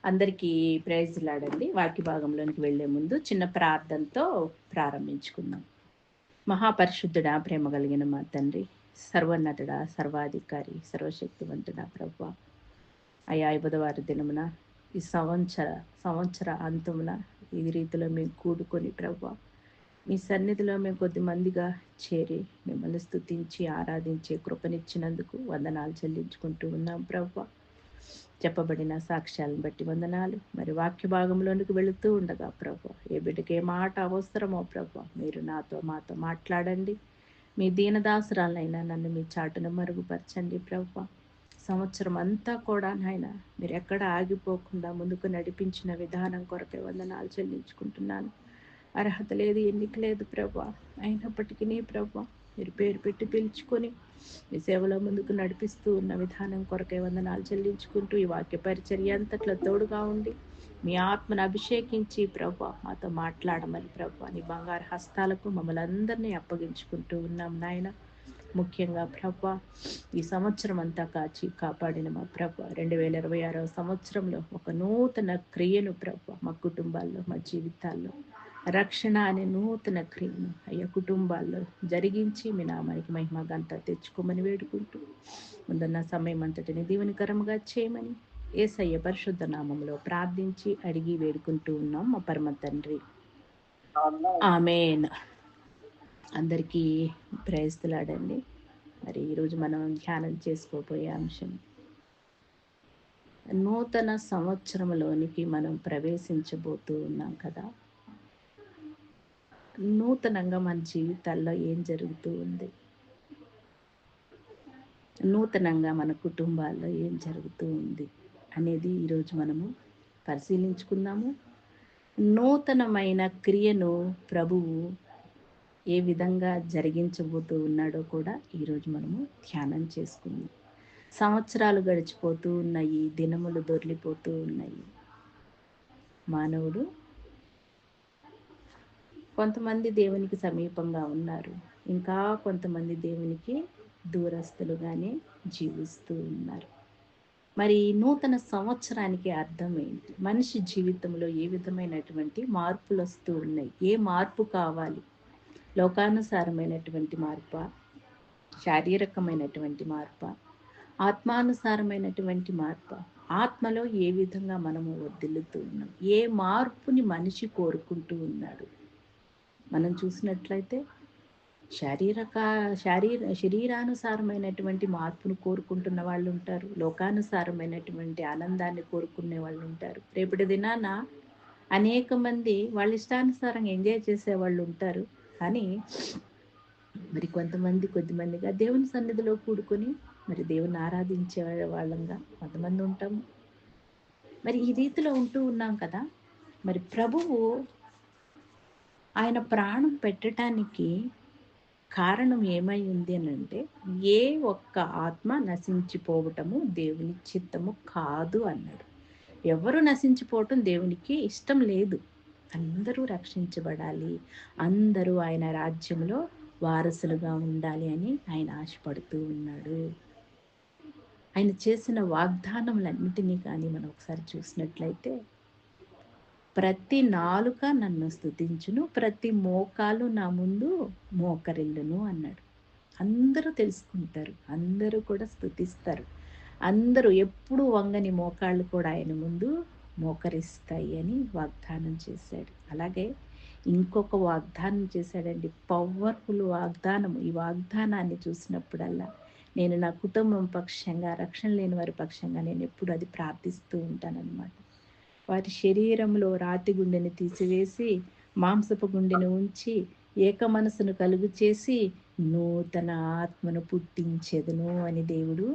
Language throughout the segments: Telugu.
అందరికీ ప్రైజ్ లాడండి. వాక్య భాగంలోనికి వెళ్లే ముందు చిన్న ప్రార్థనతో ప్రారంభించుకుందాం. మహాపరిశుద్ధుడా, ప్రేమ కలిగిన మా తండ్రి, సర్వోన్నతుడా, సర్వాధికారి, సర్వశక్తివంతుడా ప్రభువా, అయా ఈ బుధవారం దినమున ఈ సంవత్సర అంతమున ఈ రీతిలో మేము కూడుకొని ప్రభువా, మీ సన్నిధిలో మేము కొద్ది మందిగా చేరి మిమ్మల్ని స్తుతించి ఆరాధించే కృపనిచ్చినందుకు వందనాలు చెల్లించుకుంటూ ఉన్నాం ప్రభువా. చెప్పబడిన సాక్ష్యాలను బట్టి వందనాలు. మరి వాక్య భాగంలోనికి వెళుతూ ఉండగా ప్రభు, ఏ బిడ్డకి ఏ మాట అవసరమో ప్రభు, మీరు మాతో మాట్లాడండి. మీ దీనదాసురాలైనా నన్ను మీ చాటును మరుగుపరచండి ప్రభు. సంవత్సరం అంతా కూడా నాయన మీరు ఎక్కడ ఆగిపోకుండా ముందుకు నడిపించిన విధానం కొరకే వందనాలు చెల్లించుకుంటున్నాను. అర్హత లేదు, ఎన్నిక లేదు ప్రభు, అయినప్పటికీ నీ ప్రభు మీరు పేరు పెట్టి పిలుచుకొని మీ సేవలో ముందుకు నడిపిస్తూ ఉన్న విధానం కొరకే వందనాలు చెల్లించుకుంటూ ఈ వాక్య పరిచర్య అంతట్లో తోడుగా ఉండి మీ ఆత్మను అభిషేకించి ప్రభు మాతో మాట్లాడమని ప్రభు నీ బంగారు హస్తాలకు మమ్మల్ని అందరినీ అప్పగించుకుంటూ ఉన్నాం నాయన. ముఖ్యంగా ప్రభు ఈ సంవత్సరం అంతా కాపాడిన మా ప్రభు 2026 సంవత్సరంలో ఒక నూతన క్రియను ప్రభు మా కుటుంబాల్లో, మా జీవితాల్లో రక్షణ అనే నూతన క్రియను అయ్యా కుటుంబాల్లో జరిగించి మీ నామానికి మహిమ గంట తెచ్చుకోమని వేడుకుంటూ ముందున్న సమయం అంతటిని దీవెనకరంగా చేయమని యేసయ్య పరిశుద్ధ నామంలో ప్రార్థించి అడిగి వేడుకుంటూ ఉన్నాం మా పరమ తండ్రి, ఆమేన్. అందరికీ ప్రైజ్లాడండి. మరి ఈరోజు మనం ధ్యానం చేసుకోబోయే అంశం, నూతన సంవత్సరంలోనికి మనం ప్రవేశించబోతూ ఉన్నాం కదా. నూతనంగా మన జీవితాల్లో ఏం జరుగుతూ ఉంది, నూతనంగా మన కుటుంబాల్లో ఏం జరుగుతూ ఉంది అనేది ఈరోజు మనము పరిశీలించుకుందాము. నూతనమైన క్రియను ప్రభువు ఏ విధంగా జరిగించబోతూ ఉన్నాడో కూడా ఈరోజు మనము ధ్యానం చేసుకుందాం. సంవత్సరాలు గడిచిపోతూ ఉన్నాయి, దినములు దొర్లిపోతూ ఉన్నాయి. మానవుడు కొంతమంది దేవునికి సమీపంగా ఉన్నారు, ఇంకా కొంతమంది దేవునికి దూరస్తులుగానే జీవిస్తూ ఉన్నారు. మరి నూతన సంవత్సరానికి అర్థం ఏంటి? మనిషి జీవితంలో ఏ విధమైనటువంటి మార్పులు వస్తూ ఉన్నాయి? ఏ మార్పు కావాలి? లోకానుసారమైనటువంటి మార్ప, శారీరకమైనటువంటి మార్ప, ఆత్మానుసారమైనటువంటి మార్ప? ఆత్మలో ఏ విధంగా మనము వర్ధిల్లుతూ ఉన్నాం? ఏ మార్పుని మనిషి కోరుకుంటూ ఉన్నాడు? మనం చూసినట్లయితే శరీరానుసారమైనటువంటి మార్పును కోరుకుంటున్న వాళ్ళు ఉంటారు, లోకానుసారమైనటువంటి ఆనందాన్ని కోరుకునే వాళ్ళు ఉంటారు. రేపటి దినాన అనేక మంది వాళ్ళ ఇష్టానుసారంగా ఎంజాయ్ చేసే వాళ్ళు ఉంటారు. కానీ మరి కొద్దిమందిగా దేవుని సన్నిధిలో కూడుకొని మరి దేవుని ఆరాధించే వాళ్ళంగా కొంతమంది ఉంటాము. మరి ఈ రీతిలో ఉంటూ ఉన్నాం కదా. మరి ప్రభువు ఆయన ప్రాణం పెట్టడానికి కారణం ఏమై ఉంది అని అంటే, ఏ ఒక్క ఆత్మ నశించిపోవటము దేవుని చిత్తము కాదు అన్నాడు. ఎవరు నశించిపోవటం దేవునికి ఇష్టం లేదు. అందరూ రక్షించబడాలి, అందరూ ఆయన రాజ్యంలో వారసులుగా ఉండాలి అని ఆయన ఆశపడుతూ ఉన్నాడు. ఆయన చేసిన వాగ్దానములన్నిటినీ కానీ మనం ఒకసారి చూసినట్లయితే, ప్రతి నాలుక నన్ను స్తుతించును, ప్రతి మోకాలు నా ముందు మోకరిల్లును అన్నాడు. అందరూ తెలుసుకుంటారు, అందరూ కూడా స్తుతిస్తారు, అందరూ ఎప్పుడు వంగని మోకాళ్ళు కూడా ఆయన ముందు మోకరిస్తాయి అని వాగ్దానం చేశాడు. అలాగే ఇంకొక వాగ్దానం చేశాడండి, పవర్ఫుల్ వాగ్దానం. ఈ వాగ్దానాన్ని చూసినప్పుడల్లా నేను నా కుటుంబం పక్షంగా, రక్షణ లేని వారి పక్షంగా నేను ఎప్పుడు అది ప్రార్థిస్తూ ఉంటానన్నమాట. వారి శరీరంలో రాతి గుండెని తీసివేసి మాంసపు గుండెను ఉంచి ఏక మనసును కలుగు చేసి నూతన ఆత్మను పుట్టించెదను అని దేవుడు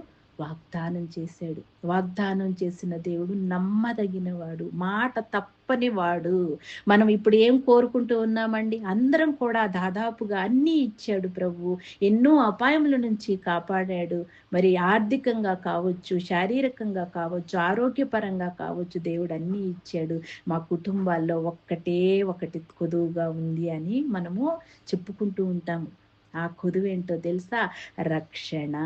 వాగ్దానం చేశాడు. వాగ్దానం చేసిన దేవుడు నమ్మదగినవాడు, మాట తప్పని వాడు. మనం ఇప్పుడు ఏం కోరుకుంటూ ఉన్నామండి? అందరం కూడా దాదాపుగా అన్నీ ఇచ్చాడు ప్రభు. ఎన్నో అపాయముల నుంచి కాపాడాడు. మరి ఆర్థికంగా కావచ్చు, శారీరకంగా కావచ్చు, ఆరోగ్యపరంగా కావచ్చు, దేవుడు అన్నీ ఇచ్చాడు. మా కుటుంబాల్లో ఒకటి కొదువుగా ఉంది అని మనము చెప్పుకుంటూ ఉంటాము. ఆ కొదువేంటో తెలుసా? రక్షణ.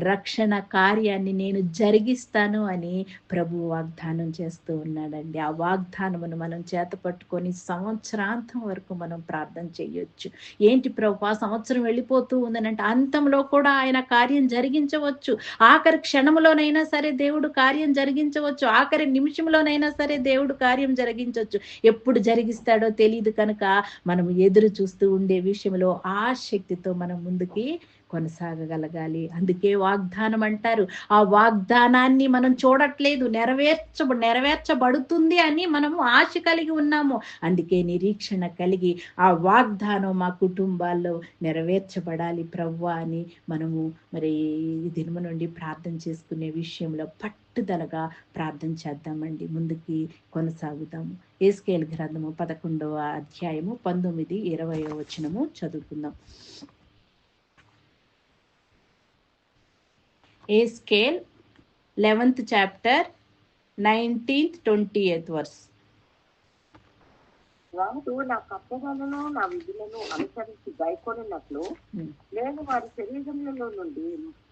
రక్షణ కార్యాన్ని నేను జరిగిస్తాను అని ప్రభు వాగ్దానం చేస్తూ ఉన్నాడండి. ఆ వాగ్దానమును మనం చేతపట్టుకొని సంవత్సరాంతం వరకు మనం ప్రార్థన చేయొచ్చు. ఏంటి ప్రభు సంవత్సరం వెళ్ళిపోతూ ఉందనంటే, అంతంలో కూడా ఆయన కార్యం జరిగించవచ్చు. ఆఖరి క్షణంలోనైనా సరే దేవుడు కార్యం జరిగించవచ్చు. ఆఖరి నిమిషంలోనైనా సరే దేవుడు కార్యం జరిగించవచ్చు. ఎప్పుడు జరిగిస్తాడో తెలీదు కనుక మనం ఎదురు చూస్తూ ఉండే విషయంలో ఆ శక్తితో మనం ముందుకి కొనసాగగలగాలి. అందుకే వాగ్దానం అంటారు. ఆ వాగ్దానాన్ని మనం చూడట్లేదు, నెరవేర్చబడుతుంది అని మనము ఆశ కలిగి ఉన్నాము. అందుకే నిరీక్షణ కలిగి ఆ వాగ్దానం మా కుటుంబాల్లో నెరవేర్చబడాలి ప్రభువా అని మనము మరి ఈ దినము నుండి ప్రార్థన చేసుకునే విషయంలో పట్టుదలగా ప్రార్థన చేద్దామండి. ముందుకి కొనసాగుదాము. యేస్కేలు గ్రంథము 11వ అధ్యాయము 19, 20వ వచనము చదువుకుందాం. Ezekiel 11th chapter 19th 20th verse. వారు నా కట్టడలను నా విధులను అనుసరించి గైకొనినట్లు నేను వారి శరీరములలో నుండి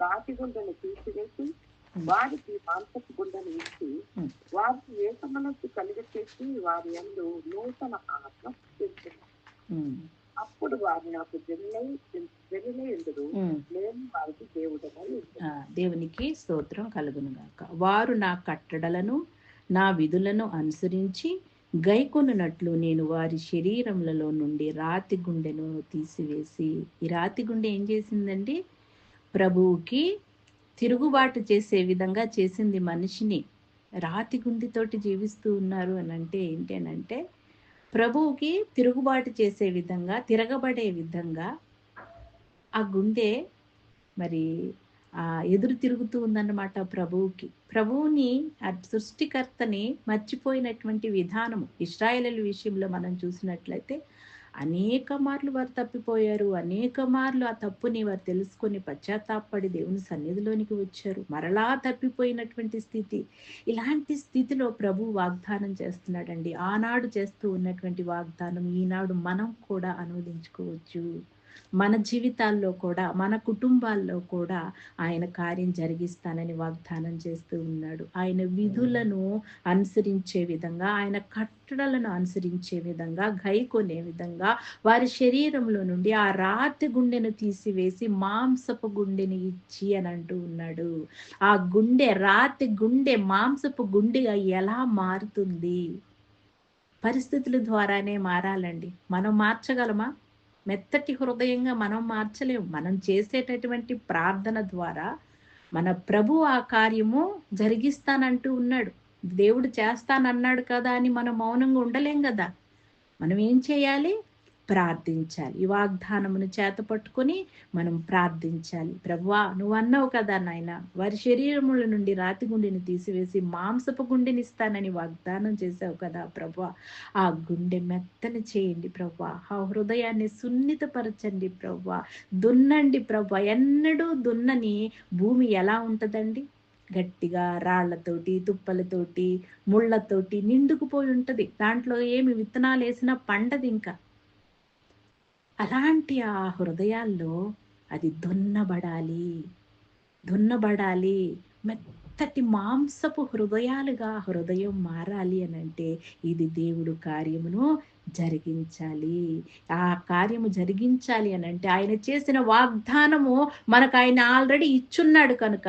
రాతి గుండెను తీసివేసి వారికి మాంసపు గుండెను ఇచ్చి వారికి ఏక మనస్సు కలిగచేసి వారి యందు నూతన ఆత్మ చేస్తున్నాను. అప్పుడు వారు నాకు జనులై ఉండురు, నేను వారికి దేవుడనై ఉండును. దేవునికి స్తోత్రం కలుగును గాక. వారు నా కట్టడలను నా విధులను అనుసరించి గైకొనున్నట్లు నేను వారి శరీరములలో నుండి రాతి గుండెను తీసివేసి. ఈ రాతి గుండె ఏం చేసిందండి? ప్రభువుకి తిరుగుబాటు చేసే విధంగా చేసింది మనిషిని. రాతి గుండెతోటి జీవిస్తూ ఉన్నారు అని అంటే ఏంటి అని అంటే, ప్రభువుకి తిరుగుబాటు చేసే విధంగా, తిరగబడే విధంగా ఆ గుండె మరి ఎదురు తిరుగుతూ ఉందన్నమాట ప్రభువుకి. ప్రభువుని సృష్టికర్తని మర్చిపోయినటువంటి విధానము ఇశ్రాయేలీయుల విషయంలో మనం చూసినట్లయితే అనేక మార్లు వారు తప్పిపోయారు. అనేక మార్లు ఆ తప్పుని వారు తెలుసుకొని పశ్చాత్తాపడి దేవుని సన్నిధిలోనికి వచ్చారు. మరలా తప్పిపోయినటువంటి స్థితి. ఇలాంటి స్థితిలో ప్రభు వాగ్దానం చేస్తున్నాడండి. ఆనాడు చేస్తూ ఉన్నటువంటి వాగ్దానం ఈనాడు మనం కూడా అనువదించుకోవచ్చు. మన జీవితాల్లో కూడా, మన కుటుంబాల్లో కూడా ఆయన కార్యం జరిగిస్తానని వాగ్దానం చేస్తూ ఉన్నాడు. ఆయన విధులను అనుసరించే విధంగా, ఆయన కట్టడలను అనుసరించే విధంగా, గైకొనే విధంగా వారి శరీరంలో నుండి ఆ రాతి గుండెను తీసివేసి మాంసపు గుండెని ఇచ్చి అని అంటూ ఉన్నాడు. ఆ గుండె, రాతి గుండె మాంసపు గుండెగా ఎలా మారుతుంది? పరిస్థితుల ద్వారానే మారాలండి. మనం మార్చగలమా? మెత్తటి హృదయంగా మనం మార్చలేము. మనం చేసేటటువంటి ప్రార్థన ద్వారా మన ప్రభు ఆ కార్యము జరిగిస్తానంటూ ఉన్నాడు. దేవుడు చేస్తానన్నాడు కదా అని మనం మౌనంగా ఉండలేం కదా. మనం ఏం చేయాలి? ప్రార్థించాలి. ఈ వాగ్దానమును చేత పట్టుకొని మనం ప్రార్థించాలి. ప్రభువా, నువ్వు అన్నావు కదా నాయన, వారి శరీరముల నుండి రాతి గుండెని తీసివేసి మాంసపు గుండెని ఇస్తానని వాగ్దానం చేశావు కదా ప్రభువా. ఆ గుండె మెత్తని చేయండి ప్రభువా. ఆ హృదయాన్ని సున్నితపరచండి ప్రభువా. దున్నండి ప్రభువా. ఎన్నడూ దున్నని భూమి ఎలా ఉంటదండి? గట్టిగా రాళ్లతోటి, తుప్పలతోటి, ముళ్ళతోటి నిండుకుపోయి ఉంటది. దాంట్లో ఏమి విత్తనాలు వేసినా పండది. ఇంకా అలాంటి ఆ హృదయాల్లో అది దున్నబడాలి. మెత్తటి మాంసపు హృదయాలుగా హృదయం మారాలి అని అంటే ఇది దేవుడు కార్యమును జరిగించాలి. ఆ కార్యము జరిగించాలి అని అంటే ఆయన చేసిన వాగ్దానము మనకు ఆయన ఆల్రెడీ ఇచ్చున్నాడు కనుక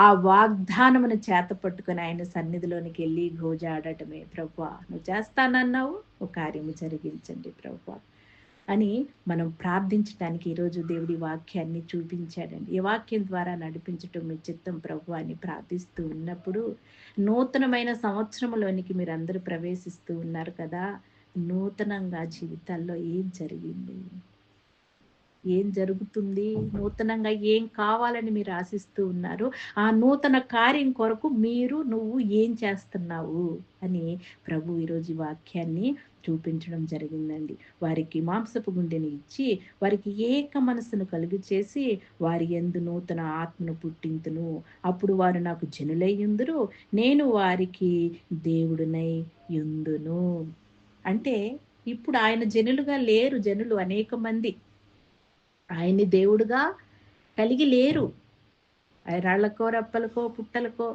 ఆ వాగ్దానమును చేత పట్టుకొని ఆయన సన్నిధిలోనికి వెళ్ళి గోజాడటమే. ప్రభువా, నువ్వు చేస్తానన్నావు, ఓ కార్యము జరిగించండి ప్రభువా అని మనం ప్రార్థించడానికి ఈరోజు దేవుడి వాక్యాన్ని చూపించాడండి. ఈ వాక్యం ద్వారా నడిపించటం మీ చిత్తం ప్రభు అని ప్రార్థిస్తూ ఉన్నప్పుడు నూతనమైన సంవత్సరంలోనికి మీరు అందరూ ప్రవేశిస్తూ ఉన్నారు కదా. నూతనంగా జీవితాల్లో ఏం జరిగింది? ఏం జరుగుతుంది? నూతనంగా ఏం కావాలని మీరు ఆశిస్తూ ఉన్నారు? ఆ నూతన కార్యం కొరకు నువ్వు ఏం చేస్తున్నావు అని ప్రభు ఈరోజు వాక్యాన్ని చూపించడం జరిగిందండి. వారికి మాంసపు గుండెని ఇచ్చి వారికి ఏక మనసును కలుగు చేసి వారి యందు నూతన ఆత్మను పుట్టింతును. అప్పుడు వారు నాకు జనులై యుందురు, నేను వారికి దేవుడునై యుందును. అంటే ఇప్పుడు ఆయన జనులుగా లేరు. జనులు అనేక మంది ఆయన్ని దేవుడుగా కలిగి లేరు. రాళ్లకో రప్పలకో పుట్టలకో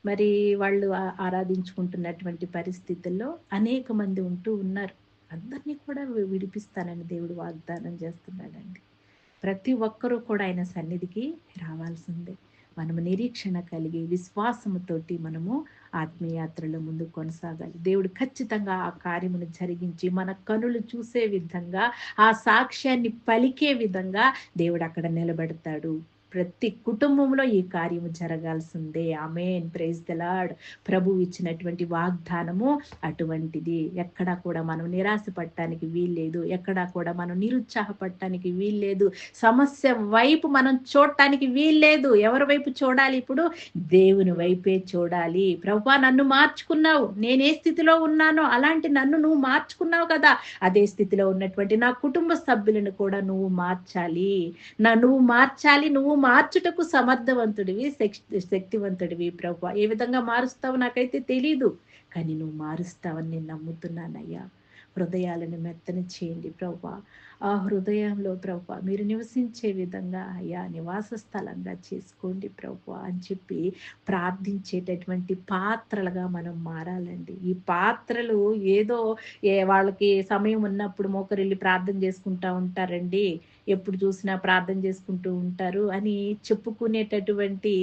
మరి వాళ్ళు ఆరాధించుకుంటున్నటువంటి పరిస్థితుల్లో అనేక మంది ఉంటూ ఉన్నారు. అందరినీ కూడా విడిపిస్తానని దేవుడు వాగ్దానం చేస్తున్నాడండి. ప్రతి ఒక్కరూ కూడా ఆయన సన్నిధికి రావాల్సిందే. మనము నిరీక్షణ కలిగి విశ్వాసముతోటి మనము ఆత్మీయాత్రలో ముందు కొనసాగాలి. దేవుడు ఖచ్చితంగా ఆ కార్యమును జరిగించి మన కనులు చూసే విధంగా, ఆ సాక్ష్యాన్ని పలికే విధంగా దేవుడు అక్కడ నిలబెడతాడు. ప్రతి కుటుంబంలో ఈ కార్యము జరగాల్సిందే. ఆమేన్, ప్రైజ్ ది లార్డ్. ప్రభు ఇచ్చినటువంటి వాగ్దానము అటువంటిది. ఎక్కడా కూడా మనం నిరాశపడటానికి వీల్లేదు, ఎక్కడా కూడా మనం నిరుత్సాహపడటానికి వీల్లేదు, సమస్య వైపు మనం చూడటానికి వీల్లేదు. ఎవరి వైపు చూడాలి? ఇప్పుడు దేవుని వైపే చూడాలి. ప్రభువా, నన్ను మార్చుకున్నావు, నేనే స్థితిలో ఉన్నానో అలాంటి నన్ను నువ్వు మార్చుకున్నావు కదా, అదే స్థితిలో ఉన్నటువంటి నా కుటుంబ సభ్యులను కూడా నువ్వు మార్చాలి. నువ్వు మార్చాలి. నువ్వు మార్చుటకు సమర్థవంతుడివి, శక్తివంతుడివి ప్రభువా. ఏ విధంగా మారుస్తావు నాకైతే తెలీదు, కానీ నువ్వు మారుస్తావని నేను నమ్ముతున్నానయ్యా. హృదయాలను మెత్తని చేయండి ప్రభువా. ఆ హృదయంలో ప్రభువా మీరు నివసించే విధంగా అయ్యా నివాస స్థలంగా చేసుకోండి ప్రభువా అని చెప్పి ప్రార్థించేటటువంటి పాత్రలుగా మనం మారాలండి. ఈ పాత్రలు ఏదో వాళ్ళకి సమయం ఉన్నప్పుడు మోకరిల్లి ప్రార్థన చేసుకుంటా ఉంటారండి, ఎప్పుడు చూసినా ప్రార్థన చేసుకుంటూ ఉంటారు అని చెప్పుకునేటటువంటి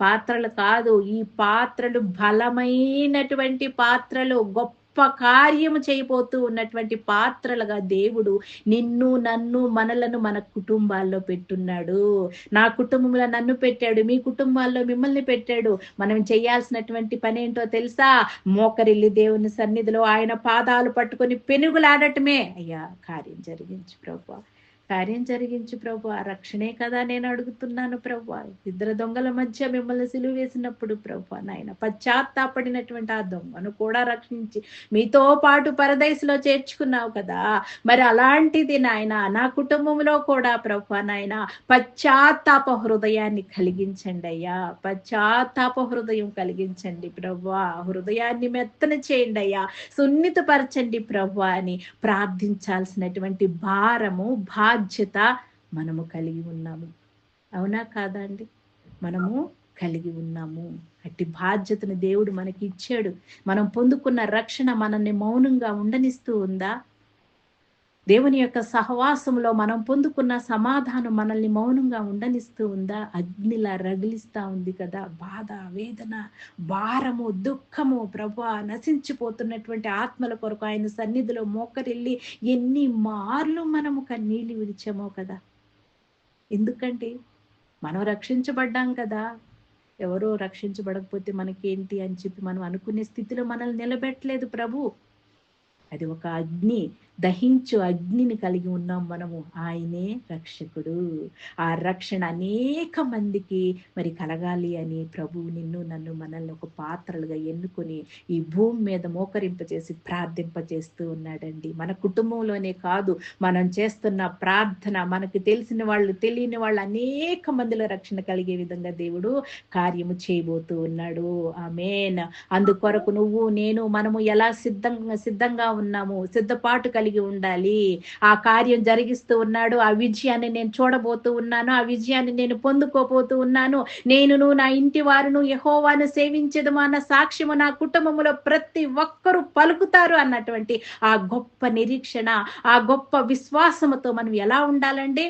పాత్రలు కాదు. ఈ పాత్రలు బలమైనటువంటి పాత్రలు, గొప్ప కార్యము చేయబోతూ ఉన్నటువంటి పాత్రలుగా దేవుడు నిన్ను, నన్ను, మనలను మన కుటుంబాల్లో పెట్టున్నాడు. నా కుటుంబంలో నన్ను పెట్టాడు, మీ కుటుంబాల్లో మిమ్మల్ని పెట్టాడు. మనం చేయాల్సినటువంటి పని ఏంటో తెలుసా? మోకరిల్లి దేవుని సన్నిధిలో ఆయన పాదాలు పట్టుకొని పెనుగులాడటమే. అయ్యా కార్యం జరిగించు ప్రభువా, కార్యం జరిగించు ప్రభువా. రక్షణే కదా నేను అడుగుతున్నాను ప్రభువా. ఇద్దరు దొంగల మధ్య మిమ్మల్ని సిలువ వేసినప్పుడు ప్రభువా నాయన పశ్చాత్తాపడినటువంటి ఆ దొంగను కూడా రక్షించి మీతో పాటు పరదేశంలో చేర్చుకున్నావు కదా. మరి అలాంటిది నాయన నా కుటుంబంలో కూడా ప్రభువా నాయన పశ్చాత్తాప హృదయాన్ని కలిగించండి అయ్యా. పశ్చాత్తాప హృదయం కలిగించండి ప్రభువా. హృదయాన్ని మెత్తన చేయండి అయ్యా, సున్నితపరచండి ప్రభువా అని ప్రార్థించాల్సినటువంటి భారము, బాధ్యత మనము కలిగి ఉన్నాము. అవునా కాదా అండి? మనము కలిగి ఉన్నాము. అట్టి బాధ్యతను దేవుడు మనకి ఇచ్చాడు. మనం పొందుకున్న రక్షణ మనల్ని మౌనంగా ఉండనిస్తూ ఉందా? దేవుని యొక్క సహవాసంలో మనం పొందుకున్న సమాధానం మనల్ని మౌనంగా ఉండనిస్తూ ఉందా? అగ్నిలా రగిలిస్తా ఉంది కదా. బాధ, వేదన, భారము, దుఃఖము ప్రభువా, నశించిపోతున్నటువంటి ఆత్మల కొరకు ఆయన సన్నిధిలో మోకరిల్లి ఎన్ని మార్లు మనము కన్నీళ్ళు విడిచామో కదా. ఎందుకంటే మనం రక్షించబడ్డాం కదా. ఎవరో రక్షించబడకపోతే మనకేంటి అని చెప్పి మనం అనుకునే స్థితిలో మనల్ని నిలబెట్టలేదు ప్రభు. అది ఒక అగ్ని, దహించు అగ్నిని కలిగి ఉన్నాం మనము. ఆయనే రక్షకుడు. ఆ రక్షణ అనేక మందికి మరి కలగాలి అని ప్రభువు నిన్ను, నన్ను, మనల్ని ఒక పాత్రలుగా ఎన్నుకొని ఈ భూమి మీద మోకరింపచేసి ప్రార్థింపచేస్తూ ఉన్నాడండి. మన కుటుంబంలోనే కాదు, మనం చేస్తున్న ప్రార్థన మనకు తెలిసిన వాళ్ళు, తెలియని వాళ్ళు అనేక మందిలో రక్షణ కలిగే విధంగా దేవుడు కార్యము చేయబోతూ ఉన్నాడు. ఆమేన్. అందుకొరకు నువ్వు, నేను, మనము ఎలా సిద్ధంగా ఉన్నాము, సిద్ధపాటు కలిగి ఉండాలి. ఆ కార్యం జరిగిస్తూ ఉన్నాడు. ఆ విజయాన్ని నేను చూడబోతూ ఉన్నాను, ఆ విజయాన్ని నేను పొందుకోబోతూ ఉన్నాను. నేనును, నా ఇంటి వారును యెహోవాను సేవించెదము అన్న సాక్ష్యము నా కుటుంబములో ప్రతి ఒక్కరూ పలుకుతారు అన్నటువంటి ఆ గొప్ప నిరీక్షణ, ఆ గొప్ప విశ్వాసముతో మనం ఎలా ఉండాలండి?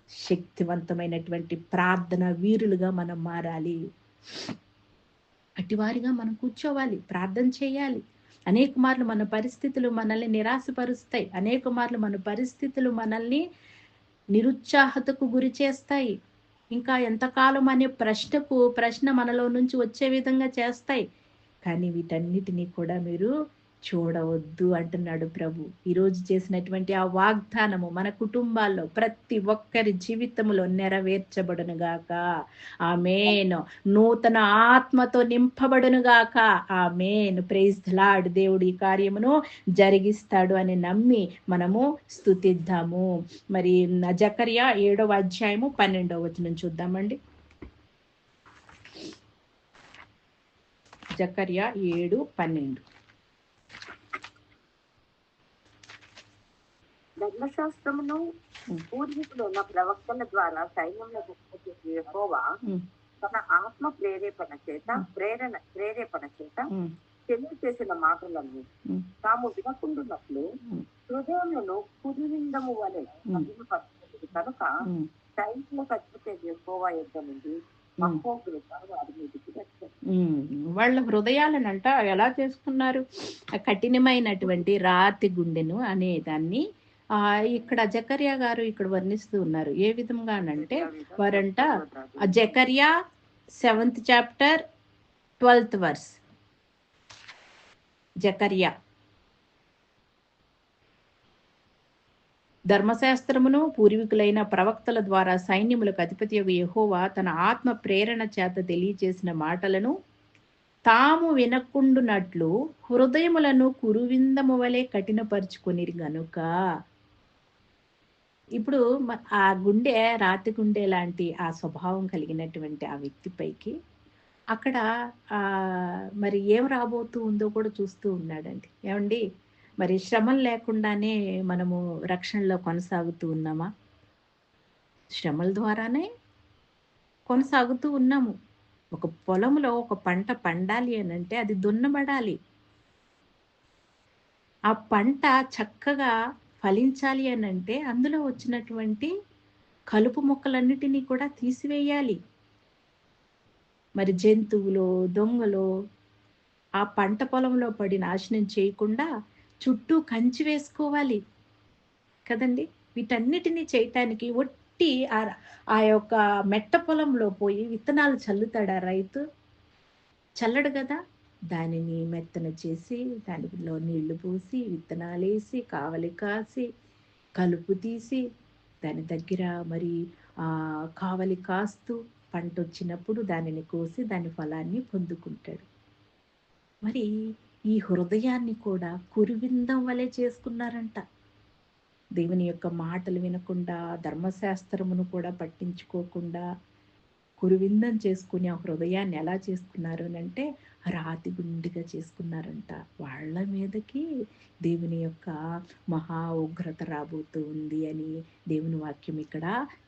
శక్తివంతమైనటువంటి ప్రార్థన వీరులుగా మనం మారాలి. అటివారిగా మనం కూర్చోవాలి, ప్రార్థన చేయాలి. అనేక మార్లు మన పరిస్థితులు మనల్ని నిరాశపరుస్తాయి. అనేక మార్లు మన పరిస్థితులు మనల్ని నిరుత్సాహతకు గురి చేస్తాయి. ఇంకా ఎంతకాలం అనే ప్రశ్న మనలో నుంచి వచ్చే విధంగా చేస్తాయి. కానీ వీటన్నిటినీ కూడా మీరు చూడవద్దు అంటున్నాడు ప్రభు. ఈరోజు చేసినటువంటి ఆ వాగ్దానము మన కుటుంబాల్లో ప్రతి ఒక్కరి జీవితంలో నెరవేర్చబడును గాక. ఆమేన్. నూతన ఆత్మతో నింపబడును గాక. ఆమేన్. Praise the Lord. దేవుడు ఈ కార్యమును జరిగిస్తాడు అని నమ్మి మనము స్తుతిద్దాము. మరి జకర్యా 7వ అధ్యాయము 12వ వచనం చూద్దామండి. జకర్యా 7:12. ధర్మశాస్త్రమును పూర్వీకులైన ప్రవక్తల ద్వారా సైన్యములకు యెహోవా తన ఆత్మ ప్రేరేపణ చేత తెలియచేసిన మాటలను తాము వినకుండున్నట్లు హృదయములను కురివిందము వలె కఠినపరచుకుంది కనుక సైన్యములకు అధిపతి యెహోవా యొద్ద నుండి మహోగ్రత వారి మీదకి వచ్చారు. వాళ్ళ హృదయాలనంట ఎలా చేసుకున్నారు? కఠినమైనటువంటి రాతి గుండెను అనేదాన్ని ఇక్కడ జకర్యా గారు ఇక్కడ వర్ణిస్తూ ఉన్నారు. ఏ విధంగానంటే వారంట జకర్యా 7th chapter 12th verse. జకర్యా ధర్మశాస్త్రమును పూర్వీకులైన ప్రవక్తల ద్వారా సైన్యములకు అధిపతియగు యెహోవా తన ఆత్మ ప్రేరణ చేత తెలియజేసిన మాటలను తాము వినకుండునట్లు హృదయములను కురువిందము వలె కఠినపరుచుకొనిరి గనుక. ఇప్పుడు ఆ గుండె రాతి గుండె లాంటి ఆ స్వభావం కలిగినటువంటి ఆ వ్యక్తిపైకి అక్కడ మరి ఏం రాబోతూ ఉందో కూడా చూస్తూ ఉన్నాడండి. ఏమండి, మరి శ్రమలు లేకుండానే మనము రక్షణలో కొనసాగుతూ ఉన్నామా? శ్రమల ద్వారానే కొనసాగుతూ ఉన్నాము. ఒక పొలంలో ఒక పంట పండాలి అని అంటే అది దున్నబడాలి. ఆ పంట చక్కగా ఫలించాలి అని అంటే అందులో వచ్చినటువంటి కలుపు మొక్కలన్నిటినీ కూడా తీసివేయాలి. మరి జంతువులు, దొంగలు ఆ పంట పొలంలో పడి నాశనం చేయకుండా చుట్టూ కంచి వేసుకోవాలి కదండి. వీటన్నిటినీ చేయటానికి ఒట్టి ఆ యొక్క మెట్ట పొలంలో పోయి విత్తనాలు చల్లుతాడా రైతు? చల్లడు కదా. దానిని మెత్తన చేసి దానిలో నీళ్లు పోసి విత్తనాలేసి కావలి కాసి కలుపు తీసి దాని దగ్గర మరి కావలి కాస్తూ పంట వచ్చినప్పుడు దానిని కోసి దాని ఫలాన్ని పొందుకుంటాడు. మరి ఈ హృదయాన్ని కూడా కురివిందం వలె చేసుకున్నారంట. దేవుని యొక్క మాటలు వినకుండా, ధర్మశాస్త్రమును కూడా పట్టించుకోకుండా కురివిందం చేసుకుని ఆ హృదయాన్ని ఎలా చేసుకున్నారు అంటే రాతి గుండిగా చేసుకున్నారంట. వాళ్ళ మీదకి దేవుని యొక్క మహా ఉగ్రత రాబోతూ ఉంది అని దేవుని వాక్యం ఇక్కడ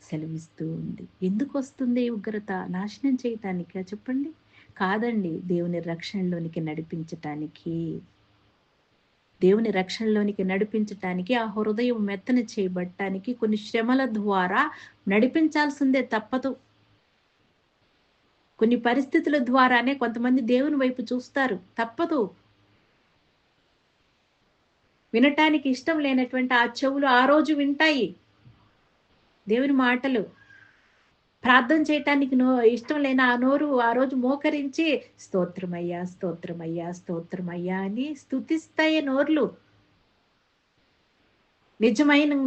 సెలవిస్తూ ఉంది. ఎందుకు వస్తుంది ఈ ఉగ్రత? నాశనం చేయటానికా చెప్పండి? కాదండి, దేవుని రక్షణలోనికి నడిపించటానికి. దేవుని రక్షణలోనికి నడిపించటానికి, ఆ హృదయం మెత్తన చేయబడటానికి కొన్ని శ్రమల ద్వారా నడిపించాల్సిందే, తప్పదు. కొన్ని పరిస్థితుల ద్వారానే కొంతమంది దేవుని వైపు చూస్తారు, తప్పదు. వినటానికి ఇష్టం లేనటువంటి ఆ చెవులు ఆ రోజు వింటాయి దేవుని మాటలు. ప్రార్థన చేయటానికి ఇష్టం లేని ఆ నోరు ఆ రోజు మోకరించి స్తోత్రమయ్యా స్తోత్రమయ్యా స్తోత్రమయ్యా అని స్తుతిస్తాయి నోర్లు.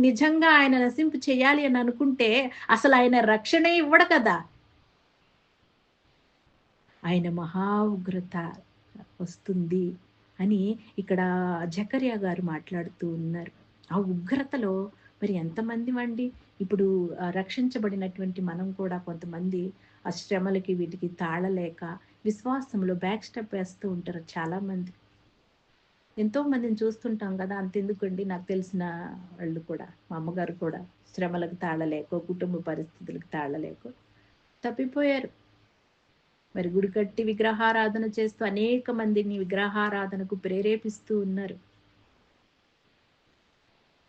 నిజంగా ఆయన నశింపు చేయాలి అని అనుకుంటే అసలు ఆయన రక్షణే ఇవ్వడు కదా. ఆయన మహా ఉగ్రత వస్తుంది అని ఇక్కడ జకర్యా గారు మాట్లాడుతూ ఉన్నారు. ఆ ఉగ్రతలో మరి ఎంతమంది వండి ఇప్పుడు రక్షించబడినటువంటి మనం కూడా కొంతమంది ఆ శ్రమలకి వీటికి తాళలేక విశ్వాసంలో బ్యాక్ స్టెప్ వేస్తూ ఉంటారు చాలా మంది. ఎంతో మందిని చూస్తుంటాం కదా. అంతెందుకండి, నాకు తెలిసిన వాళ్ళు కూడా, మా అమ్మగారు కూడా శ్రమలకు తాళలేక, కుటుంబ పరిస్థితులకు తాళలేక తప్పిపోయారు. మరి గుడి కట్టి విగ్రహారాధన చేస్తూ అనేక మందిని విగ్రహారాధనకు ప్రేరేపిస్తూ ఉన్నారు.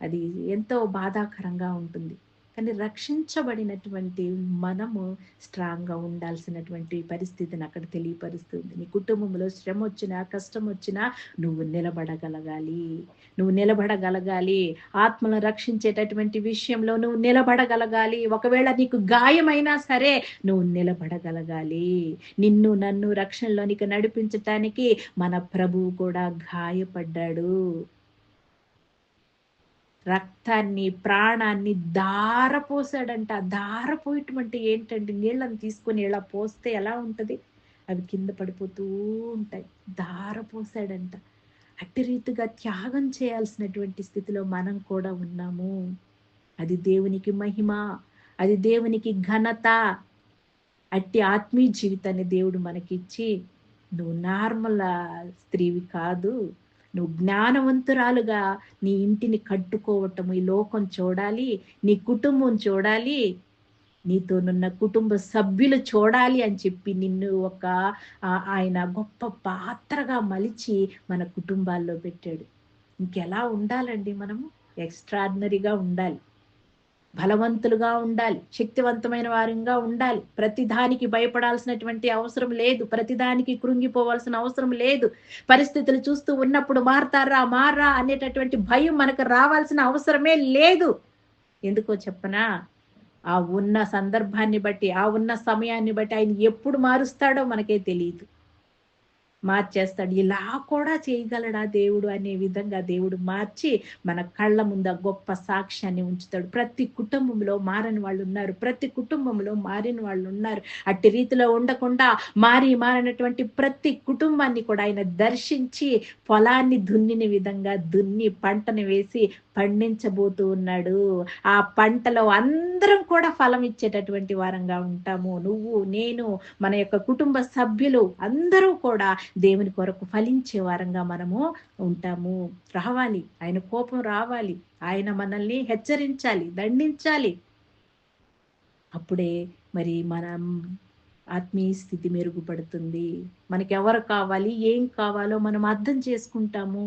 అది ఎంతో బాధాకరంగా ఉంటుంది. కానీ రక్షించబడినటువంటి మనము స్ట్రాంగ్గా ఉండాల్సినటువంటి పరిస్థితిని అక్కడ తెలియపరుస్తుంది. నీ కుటుంబంలో శ్రమ వచ్చినా కష్టం వచ్చినా నువ్వు నిలబడగలగాలి. నువ్వు నిలబడగలగాలి. ఆత్మను రక్షించేటటువంటి విషయంలో నువ్వు నిలబడగలగాలి. ఒకవేళ నీకు గాయమైనా సరే నువ్వు నిలబడగలగాలి. నిన్ను నన్ను రక్షణలోనికి నడిపించటానికి మన ప్రభువు కూడా గాయపడ్డాడు. రక్తాన్ని ప్రాణాన్ని ధారపోసాడంట. ధారపోయటం అంటే ఏంటంటే నీళ్ళని తీసుకొని ఇలా పోస్తే ఎలా ఉంటది, అవి కింద పడిపోతూ ఉంటాయి. ధారపోసాడంట. అట్టి రీతిగా త్యాగం చేయాల్సినటువంటి స్థితిలో మనం కూడా ఉన్నాము. అది దేవునికి మహిమ, అది దేవునికి ఘనత. అట్టి ఆత్మీయ జీవితాన్ని దేవుడు మనకిచ్చి, నువ్వు నార్మల్ స్త్రీవి కాదు, నువ్వు జ్ఞానవంతురాలుగా నీ ఇంటిని కట్టుకోవటం, ఈ లోకం చూడాలి, నీ కుటుంబం చూడాలి, నీతోనున్న కుటుంబ సభ్యులు చూడాలి అని చెప్పి నిన్ను ఒక ఆయన గొప్ప పాత్రగా మలిచి మన కుటుంబాల్లో పెట్టాడు. ఇంకెలా ఉండాలండి మనము? ఎక్స్ట్రాడినరీగా ఉండాలి, బలవంతులుగా ఉండాలి, శక్తివంతమైన వారంగా ఉండాలి. ప్రతిదానికి భయపడాల్సినటువంటి అవసరం లేదు, ప్రతిదానికి కృంగిపోవాల్సిన అవసరం లేదు. పరిస్థితులు చూస్తూ ఉన్నప్పుడు మారా అనేటటువంటి భయం మనకు రావాల్సిన అవసరమే లేదు. ఎందుకో చెప్పనా? ఆ ఉన్న సందర్భాన్ని బట్టి, ఆ ఉన్న సమయాన్ని బట్టి ఆయన ఎప్పుడు మారుస్తాడో మనకే తెలియదు. మార్చేస్తాడు. ఇలా కూడా చేయగలడా దేవుడు అనే విధంగా దేవుడు మార్చి మన కళ్ళ ముందు గొప్ప సాక్ష్యాన్ని ఉంచుతాడు. ప్రతి కుటుంబంలో మారని వాళ్ళు ఉన్నారు, ప్రతి కుటుంబంలో మారిన వాళ్ళు ఉన్నారు. అట్టి రీతిలో ఉండకుండా మారినటువంటి ప్రతి కుటుంబాన్ని కూడా ఆయన దర్శించి పొలాన్ని దున్నిన విధంగా దున్ని పంటను వేసి పండించబోతూ ఉన్నాడు. ఆ పంటలో అందరం కూడా ఫలం ఇచ్చేటటువంటి వారంగా ఉంటాము. నువ్వు, నేను, మన యొక్క కుటుంబ సభ్యులు అందరూ కూడా దేవుని కొరకు ఫలించే వారంగా మనము ఉంటాము. రావాలి, ఆయన కోపం రావాలి, ఆయన మనల్ని హెచ్చరించాలి, దండించాలి. అప్పుడే మరి మనం ఆత్మీయ స్థితి మెరుగుపడుతుంది. మనకి ఎవరు కావాలి, ఏం కావాలో మనం అర్థం చేసుకుంటాము.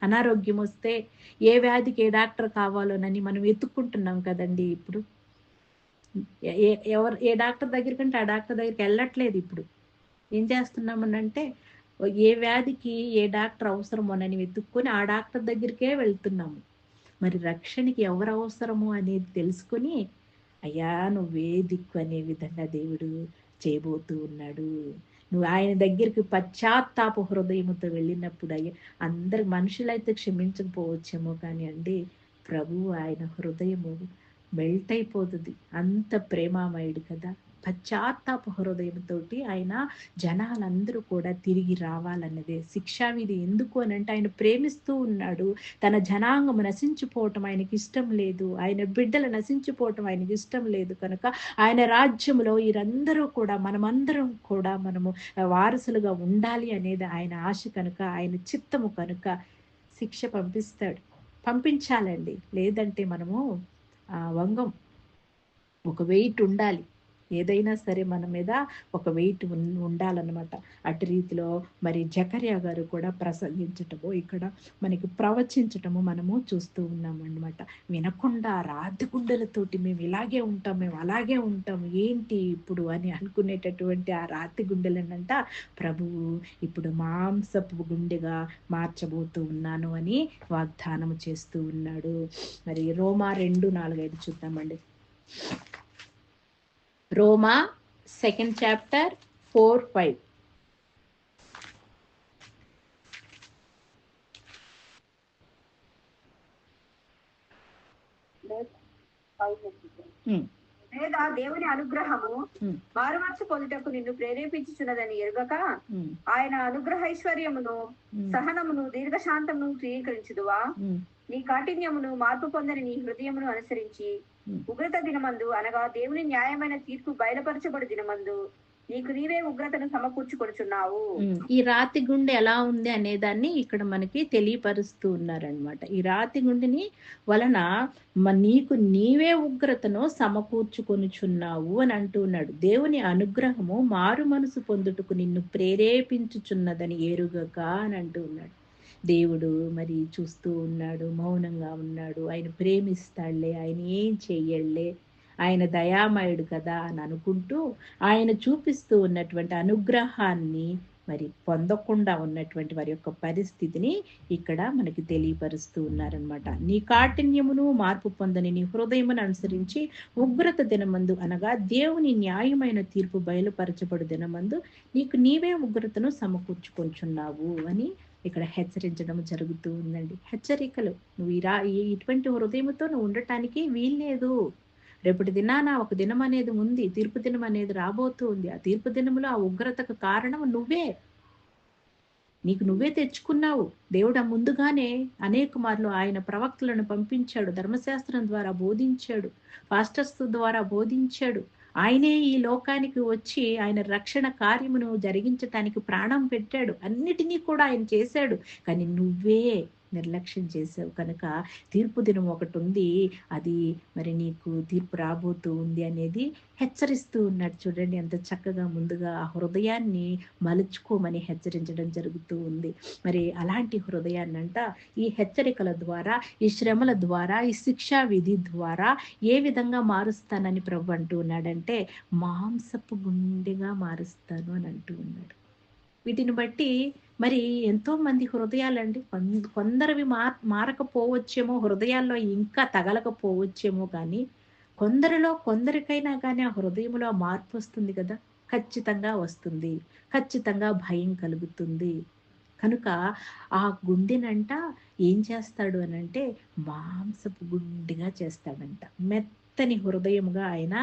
అనారోగ్యం వస్తే ఏ వ్యాధికి ఏ డాక్టర్ కావాలోనని మనం వెతుక్కుంటున్నాం కదండి. ఇప్పుడు ఏ డాక్టర్ దగ్గరికంటే ఆ డాక్టర్ దగ్గరికి వెళ్ళట్లేదు. ఇప్పుడు ఏం చేస్తున్నామనంటే ఏ వ్యాధికి ఏ డాక్టర్ అవసరమోనని వెతుక్కొని ఆ డాక్టర్ దగ్గరికే వెళ్తున్నాము. మరి రక్షణకి ఎవరు అవసరము అనేది తెలుసుకొని, అయ్యా నువ్వే దిక్కు అనే విధంగా దేవుడు చేయబోతూ ఉన్నాడు. నువ్వు ఆయన దగ్గరికి పశ్చాత్తాప హృదయముతో వెళ్ళినప్పుడు, అయ్యా అందరు మనుషులైతే క్షమించకపోవచ్చేమో కానీ అండి, ప్రభువు ఆయన హృదయము మెల్ట్ అయిపోతుంది. అంత ప్రేమామయుడు కదా. పశ్చాత్తాప హృదయంతో ఆయన జనాలందరూ కూడా తిరిగి రావాలన్నదే శిక్షావిధి. ఎందుకు అని అంటే ఆయన ప్రేమిస్తూ ఉన్నాడు. తన జనాంగం నశించిపోవటం ఆయనకి ఇష్టం లేదు, ఆయన బిడ్డలు నశించిపోవటం ఆయనకి ఇష్టం లేదు. కనుక ఆయన రాజ్యంలో వీరందరూ కూడా మనమందరం కూడా మనము వారసులుగా ఉండాలి అనేది ఆయన ఆశ కనుక, ఆయన చిత్తము కనుక శిక్ష పంపించాలండి. లేదంటే మనము వంగం. ఒక వెయిట్ ఉండాలి, ఏదైనా సరే మన మీద ఒక వెయిట్ ఉండాలన్నమాట. అటు రీతిలో మరి జకర్యా గారు కూడా ప్రసంగించటము, ఇక్కడ మనకి ప్రవచించటము మనము చూస్తూ ఉన్నాము అన్నమాట. వినకుండా రాతి గుండెలతోటి మేము ఇలాగే ఉంటాం, మేము అలాగే ఉంటాం, ఏంటి ఇప్పుడు అని అనుకునేటటువంటి ఆ రాతి గుండెలనంట ప్రభువు ఇప్పుడు మాంసపు గుండెగా మార్చబోతూ ఉన్నాను అని వాగ్దానం చేస్తూ ఉన్నాడు. మరి రోమా 2:4-5 చూద్దామండి. రోమా 2nd chapter 4-5. లేదా దేవుని అనుగ్రహము మారుమనసు పొందుటకు నిన్ను ప్రేరేపించుచున్నదని ఎరుగక ఆయన అనుగ్రహైశ్వర్యమును సహనమును దీర్ఘశాంతమును స్వీకరించుదువా? నీ కాఠిన్యమును మార్పు పొందని నీ హృదయమును అనుసరించి ఉగ్రత దినమందు, అనగా దేవుని న్యాయమైన తీర్పు బయలుపరచబడి దినమందు నీకు నీవే ఉగ్రతను సమకూర్చుకొనుచున్నావు. ఈ రాతి గుండె ఎలా ఉంది అనే దాన్ని ఇక్కడ మనకి తెలియపరుస్తూ ఉన్నారనమాట. ఈ రాతి గుండెని వలన నీకు నీవే ఉగ్రతను సమకూర్చుకొనుచున్నావు అని అంటూ ఉన్నాడు. దేవుని అనుగ్రహము మారు మనసు పొందుటకు నిన్ను ప్రేరేపించుచున్నదని ఎరుగక అని అంటూ ఉన్నాడు. దేవుడు మరి చూస్తూ ఉన్నాడు, మౌనంగా ఉన్నాడు. ఆయన ప్రేమిస్తాడులే, ఆయన ఏం చెయ్యలే, ఆయన దయామయుడు కదా అని అనుకుంటూ ఆయన చూపిస్తూ ఉన్నటువంటి అనుగ్రహాన్ని మరి పొందకుండా ఉన్నటువంటి వారి యొక్క పరిస్థితిని ఇక్కడ మనకి తెలియపరుస్తూ ఉన్నారనమాట. నీ కాఠిన్యమును మార్పు పొందని నీ హృదయమును అనుసరించి ఉగ్రత దినమందు, అనగా దేవుని న్యాయమైన తీర్పు బయలుపరచబడు దినమందు నీకు నీవే ఉగ్రతను సమకూర్చుకొంచున్నావు అని ఇక్కడ హెచ్చరించడం జరుగుతూ ఉందండి. హెచ్చరికలు. నువ్వు ఇటువంటి హృదయముతో నువ్వు ఉండటానికి వీల్లేదు. రేపటి దినాన ఒక దినం అనేది ఉంది, తీర్పు దినం అనేది రాబోతూ ఉంది. ఆ తీర్పు దినములో ఆ ఉగ్రతకు కారణం నువ్వే, నీకు నువ్వే తెచ్చుకున్నావు. దేవుడు ముందుగానే అనేక మార్లు ఆయన ప్రవక్తలను పంపించాడు, ధర్మశాస్త్రం ద్వారా బోధించాడు, పాస్టర్స్ ద్వారా బోధించాడు. ఆయనే ఈ లోకానికి వచ్చి ఆయన రక్షణ కార్యమును జరిగించటానికి ప్రాణం పెట్టాడు. అన్నిటినీ కూడా ఆయన చేశాడు. కానీ నువ్వే నిర్లక్ష్యం చేసావు కనుక తీర్పు దినం ఒకటి ఉంది, అది మరి నీకు తీర్పు రాబోతూ ఉంది అనేది హెచ్చరిస్తూ ఉన్నాడు. చూడండి ఎంత చక్కగా ముందుగా ఆ హృదయాన్ని మలుచుకోమని హెచ్చరించడం జరుగుతూ ఉంది. మరి అలాంటి హృదయాన్నంట ఈ హెచ్చరికల ద్వారా, ఈ శ్రమల ద్వారా, ఈ శిక్షా విధి ద్వారా ఏ విధంగా మారుస్తానని ప్రభు అంటూ ఉన్నాడంటే మాంసపు గుండెగా మారుస్తాను అని అంటూ ఉన్నాడు. వీటిని బట్టి మరి ఎంతో మంది హృదయాలండి కొందరివి మారకపోవచ్చేమో, హృదయాల్లో ఇంకా తగలకపోవచ్చేమో, కానీ కొందరికైనా కానీ ఆ హృదయంలో మార్పు వస్తుంది కదా, ఖచ్చితంగా వస్తుంది. ఖచ్చితంగా భయం కలుగుతుంది. కనుక ఆ గుండెనంట ఏం చేస్తాడు అనంటే మాంసపు గుండెగా చేస్తాడంట, మెత్తని హృదయముగా ఆయన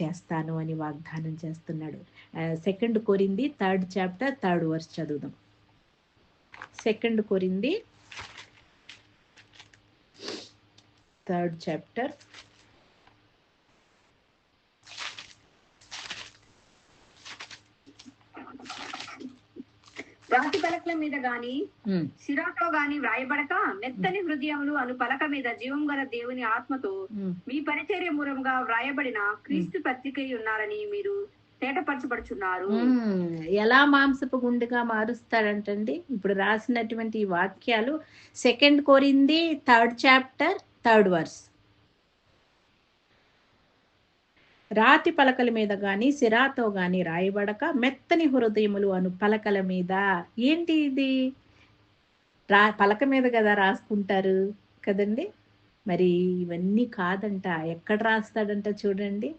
చేస్తాను అని వాగ్దానం చేస్తున్నాడు. 2 కొరింథీ 3rd chapter 3rd verse చదువుదాం. 2 కొరింథీ 3rd chapter రాతి పలకల మీద గాని శిరాతో గాని వ్రాయబడక మెత్తని హృదయములు అను పలక మీద జీవం గల దేవుని ఆత్మతో మీ పరిచర్య మూలంగా వ్రాయబడిన క్రీస్తు పత్రికై ఉన్నారని మీరు తేటపరచబడుచున్నారు. ఎలా మాంసపు గుండెగా మారుస్తాడంటండి ఇప్పుడు రాసినటువంటి ఈ వాక్యాలు 2 కొరింథీ 3rd chapter 3rd verse. రాతి పలకల మీద గాని సిరాతో గాని రాయబడక మెత్తని హృదయములు అను పలకల మీద. ఏంటి ఇది? పలక మీద కదా రాసుకుంటారు కదండి. మరి ఇవన్నీ కాదంట, ఎక్కడ రాస్తాడంట చూడండి.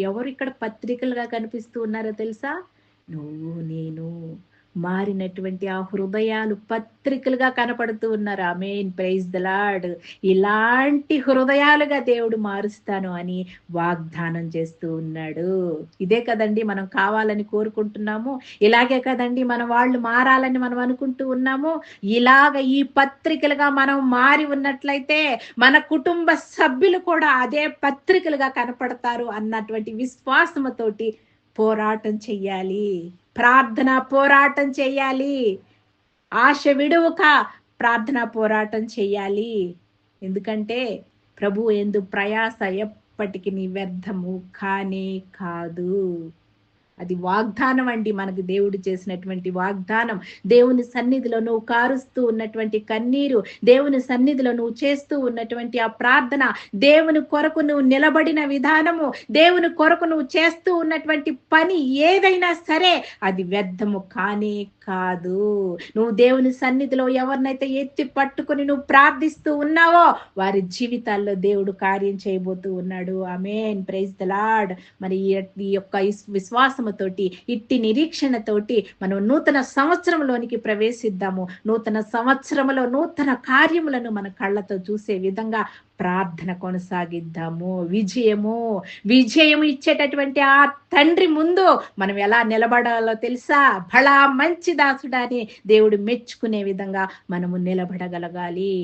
ఎవరు ఇక్కడ పత్రికలుగా కనిపిస్తూ ఉన్నారో తెలుసా? నువ్వు నేను మారినటువంటి ఆ హృదయాలు పత్రికలుగా కనపడుతూ ఉన్నారు. ఆమేన్, ప్రైజ్ ద లార్డ్. ఇలాంటి హృదయాలుగా దేవుడు మారుస్తాను అని వాగ్దానం చేస్తూ ఉన్నాడు. ఇదే కదండి మనం కావాలని కోరుకుంటున్నాము. ఇలాగే కదండి మన వాళ్ళు మారాలని మనం అనుకుంటూ ఉన్నాము. ఇలాగ ఈ పత్రికలుగా మనం మారి ఉన్నట్లయితే మన కుటుంబ సభ్యులు కూడా అదే పత్రికలుగా కనపడతారు అన్నటువంటి విశ్వాసముతోటి పోరాటం చెయ్యాలి, ప్రార్థన పోరాటం చెయ్యాలి, ఆశ విడువక ప్రార్థన పోరాటం చెయ్యాలి. ఎందుకంటే ప్రభు యందు ప్రయాస ఎప్పటికీ వ్యర్థము కానే కాదు. అది వాగ్దానం అండి, మనకు దేవుడు చేసినటువంటి వాగ్దానం. దేవుని సన్నిధిలో నువ్వు కారుస్తూ ఉన్నటువంటి కన్నీరు, దేవుని సన్నిధిలో నువ్వు చేస్తూ ఉన్నటువంటి ఆ ప్రార్థన, దేవుని కొరకు నువ్వు నిలబడిన విధానము, దేవుని కొరకు నువ్వు చేస్తూ ఉన్నటువంటి పని ఏదైనా సరే అది వ్యర్థము కానే కాదు. నువ్వు దేవుని సన్నిధిలో ఎవరినైతే ఎత్తి పట్టుకుని నువ్వు ప్రార్థిస్తూ ఉన్నావో వారి జీవితాల్లో దేవుడు కార్యం చేయబోతూ ఉన్నాడు. ఆమేన్, ప్రైజ్ ద లార్డ్. మరి ఈ యొక్క విశ్వాసముతోటి, ఇట్టి నిరీక్షణతోటి మనం నూతన సంవత్సరంలోనికి ప్రవేశిద్దాము. నూతన సంవత్సరంలో నూతన కార్యములను మన కళ్ళతో చూసే విధంగా ప్రార్థన కొనసాగిద్దాము. విజయము ఇచ్చేటటువంటి ఆ తండ్రి ముందు మనం ఎలా నిలబడాలో తెలుసా? బలా మంచి దాసుడా అని దేవుడు మెచ్చుకునే విధంగా మనము నిలబడగలగాలి.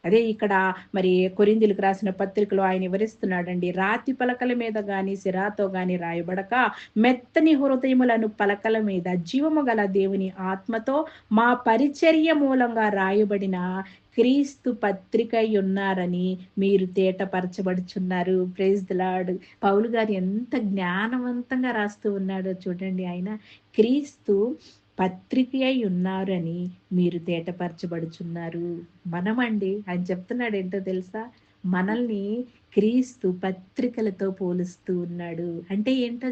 అదే ఇక్కడ మరి కొరింథీయులకు రాసిన పత్రికలో ఆయన వివరిస్తున్నాడండి. రాతి పలకల మీద గాని సిరాతో గాని రాయబడక మెత్తని హృదయములను పలకల మీద జీవము గల దేవుని ఆత్మతో మా పరిచర్య మూలంగా రాయబడిన క్రీస్తు పత్రిక ఉన్నారని మీరు తేటపరచబడుచున్నారు. Praise the Lord. పౌలు గారు ఎంత జ్ఞానవంతంగా రాస్తూ ఉన్నాడో చూడండి. ఆయన క్రీస్తు పత్రిక అయి ఉన్నారని మీరు తేటపరచబడుచున్నారు. మనమండి ఆయన చెప్తున్నాడు ఏంటో తెలుసా? మనల్ని క్రీస్తు పత్రికలతో పోలుస్తూ ఉన్నాడు. అంటే ఏంటో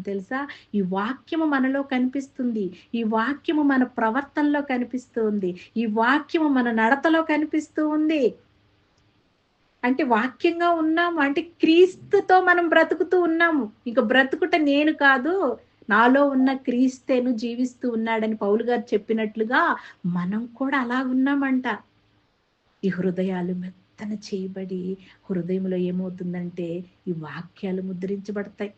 తెలుసా? ఈ వాక్యము మనలో కనిపిస్తుంది, ఈ వాక్యము మన ప్రవర్తనలో కనిపిస్తుంది, ఈ వాక్యము మన నడతలో కనిపిస్తూ ఉంది. అంటే వాక్యంగా ఉన్నాము అంటే క్రీస్తుతో మనం బ్రతుకుతూ ఉన్నాము. ఇక బ్రతుకుట నేను కాదు, నాలో ఉన్న క్రీస్తేను జీవిస్తూ ఉన్నాడని పౌలు గారు చెప్పినట్లుగా మనం కూడా అలా ఉన్నామంట. ఈ హృదయాలు మెత్తన చేయబడి హృదయంలో ఏమవుతుందంటే ఈ వాక్యాలు ముద్రించబడతాయి.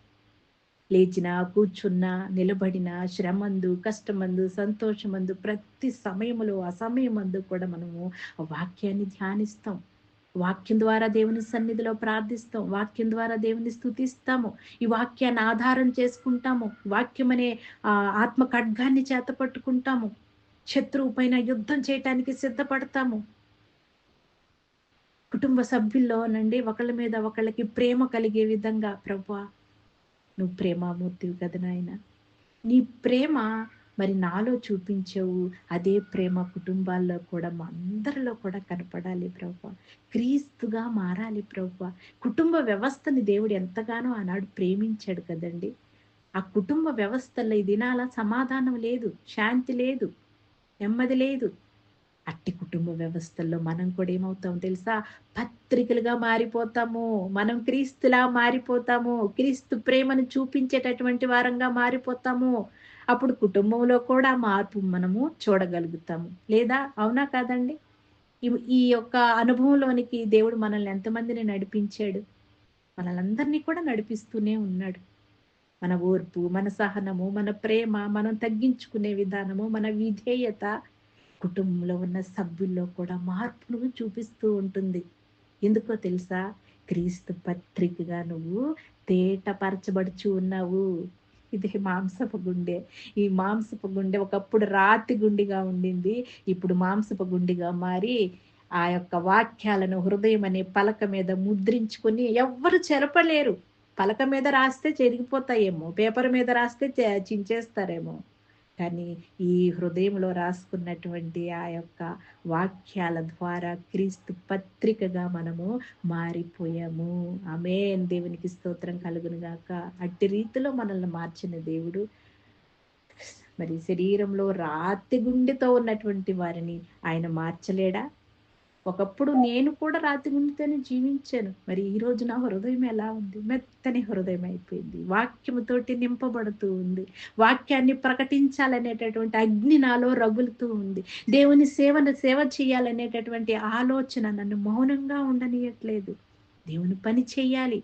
లేచినా, కూర్చున్నా, నిలబడినా, శ్రమందు, కష్టమందు, సంతోషమందు, ప్రతి సమయములో అసమయమందు కూడా మనము ఆ వాక్యాన్ని ధ్యానిస్తాం. వాక్యం ద్వారా దేవుని సన్నిధిలో ప్రార్థిస్తాం, వాక్యం ద్వారా దేవుని స్తుతిస్తాము, ఈ వాక్యాన్ని ఆధారం చేసుకుంటాము, వాక్యం అనే ఆత్మ ఖడ్గాన్ని చేత పట్టుకుంటాము, శత్రువు పైన యుద్ధం చేయటానికి సిద్ధపడతాము. కుటుంబ సభ్యుల్లోనండి ఒకళ్ళ మీద ఒకళ్ళకి ప్రేమ కలిగే విధంగా, ప్రభువా నువ్వు ప్రేమామూర్తివి కదా నాయన, నీ ప్రేమ మరి నాలో చూపించవు, అదే ప్రేమ కుటుంబాల్లో కూడా మా అందరిలో కూడా కనపడాలి ప్రభువా, క్రీస్తుగా మారాలి ప్రభువా. కుటుంబ వ్యవస్థని దేవుడు ఎంతగానో ఆనాడు ప్రేమించాడు కదండి. ఆ కుటుంబ వ్యవస్థలో ఈ దినాల సమాధానం లేదు, శాంతి లేదు, నెమ్మది లేదు. అట్టి కుటుంబ వ్యవస్థల్లో మనం కూడా ఏమవుతాం తెలుసా? పత్రికలుగా మారిపోతాము. మనం క్రీస్తులా మారిపోతాము, క్రీస్తు ప్రేమను చూపించేటటువంటి వారంగా మారిపోతాము. అప్పుడు కుటుంబంలో కూడా మార్పు మనము చూడగలుగుతాము. లేదా అవునా కాదండి? ఈ యొక్క అనుభవంలోనికి దేవుడు మనల్ని ఎంతమందిని నడిపించాడు? మనలందరినీ కూడా నడిపిస్తూనే ఉన్నాడు. మన ఓర్పు, మన సహనము, మన ప్రేమ, మనం తగ్గించుకునే విధానము, మన విధేయత కుటుంబంలో ఉన్న సభ్యుల్లో కూడా మార్పును చూపిస్తూ ఉంటుంది. ఎందుకో తెలుసా? క్రీస్తు పత్రికగా నువ్వు తేటపరచబడుచు ఉన్నావు. ఇది మాంసపు గుండె. ఈ మాంసపు గుండె ఒకప్పుడు రాతి గుండెగా ఉండింది, ఇప్పుడు మాంసపు గుండెగా మారి ఆ యొక్క వాక్యాలను హృదయం అనే పలక మీద ముద్రించుకొని ఎవ్వరు చెరపలేరు. పలక మీద రాస్తే చెరిగిపోతాయేమో, పేపర్ మీద రాస్తే చించేస్తారేమో, కానీ ఈ హృదయంలో రాసుకున్నటువంటి ఆ యొక్క వాక్యాల ద్వారా క్రీస్తు పత్రికగా మనము మారిపోయాము. ఆమేన్. దేవునికి స్తోత్రం కలుగును గాక. అట్టి రీతిలో మనల్ని మార్చిన దేవుడు మరి శరీరంలో రాతి గుండెతో ఉన్నటువంటి వారిని ఆయన మార్చలేడా? ఒకప్పుడు నేను కూడా రాతి గుండెతోనే జీవించాను. మరి ఈ రోజు నా హృదయం ఎలా ఉంది? మెత్తని హృదయం అయిపోయింది, వాక్యముతోటి నింపబడుతూ ఉంది, వాక్యాన్ని ప్రకటించాలనేటటువంటి అగ్ని నాలో రగులుతూ ఉంది, దేవుని సేవ చేయాలనేటటువంటి ఆలోచన నన్ను మౌనంగా ఉండనీయట్లేదు. దేవుని పని చేయాలి,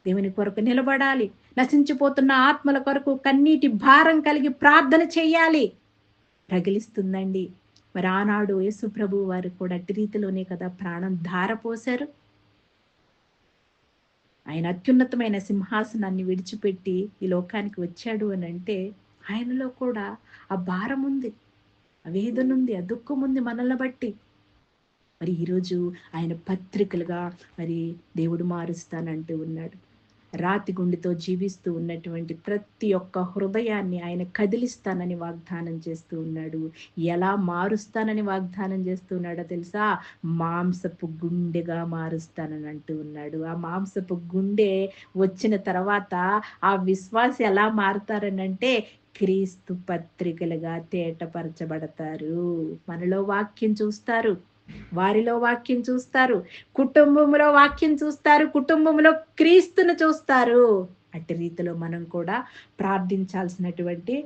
దేవుని కొరకు నిలబడాలి, నశించిపోతున్న ఆత్మల కొరకు కన్నీటి భారం కలిగి ప్రార్థన చేయాలి. రగిలిస్తుందండి. మరి ఆనాడు యేసు ప్రభు వారు కూడా అట్టి రీతిలోనే కదా ప్రాణం ధారపోశారు. ఆయన అత్యున్నతమైన సింహాసనాన్ని విడిచిపెట్టి ఈ లోకానికి వచ్చాడు అని అంటే ఆయనలో కూడా ఆ భారం ఉంది, ఆ వేదన ఉంది, ఆ దుఃఖం ఉంది మనల్ని బట్టి. మరి ఈరోజు ఆయన పత్రికలుగా మరి దేవుడు మారుస్తానంటూ ఉన్నాడు. రాతి గుండెతో జీవిస్తూ ఉన్నటువంటి ప్రతి ఒక్క హృదయాన్ని ఆయన కదిలిస్తానని వాగ్దానం చేస్తూ ఉన్నాడు. ఎలా మారుస్తానని వాగ్దానం చేస్తున్నాడో తెలుసా? మాంసపు గుండెగా మారుస్తానని అంటూ ఉన్నాడు. ఆ మాంసపు గుండె వచ్చిన తర్వాత ఆ విశ్వాసి ఎలా మారుతారని అంటే క్రీస్తు పత్రికలుగా తేటపరచబడతారు. మనలో వాక్యం చూస్తారు, వారిలో వాక్యం చూస్తారు, కుటుంబంలో వాక్యం చూస్తారు, కుటుంబంలో క్రీస్తును చూస్తారు. అట్టి రీతిలో మనం కూడా ప్రార్థించాల్సినటువంటి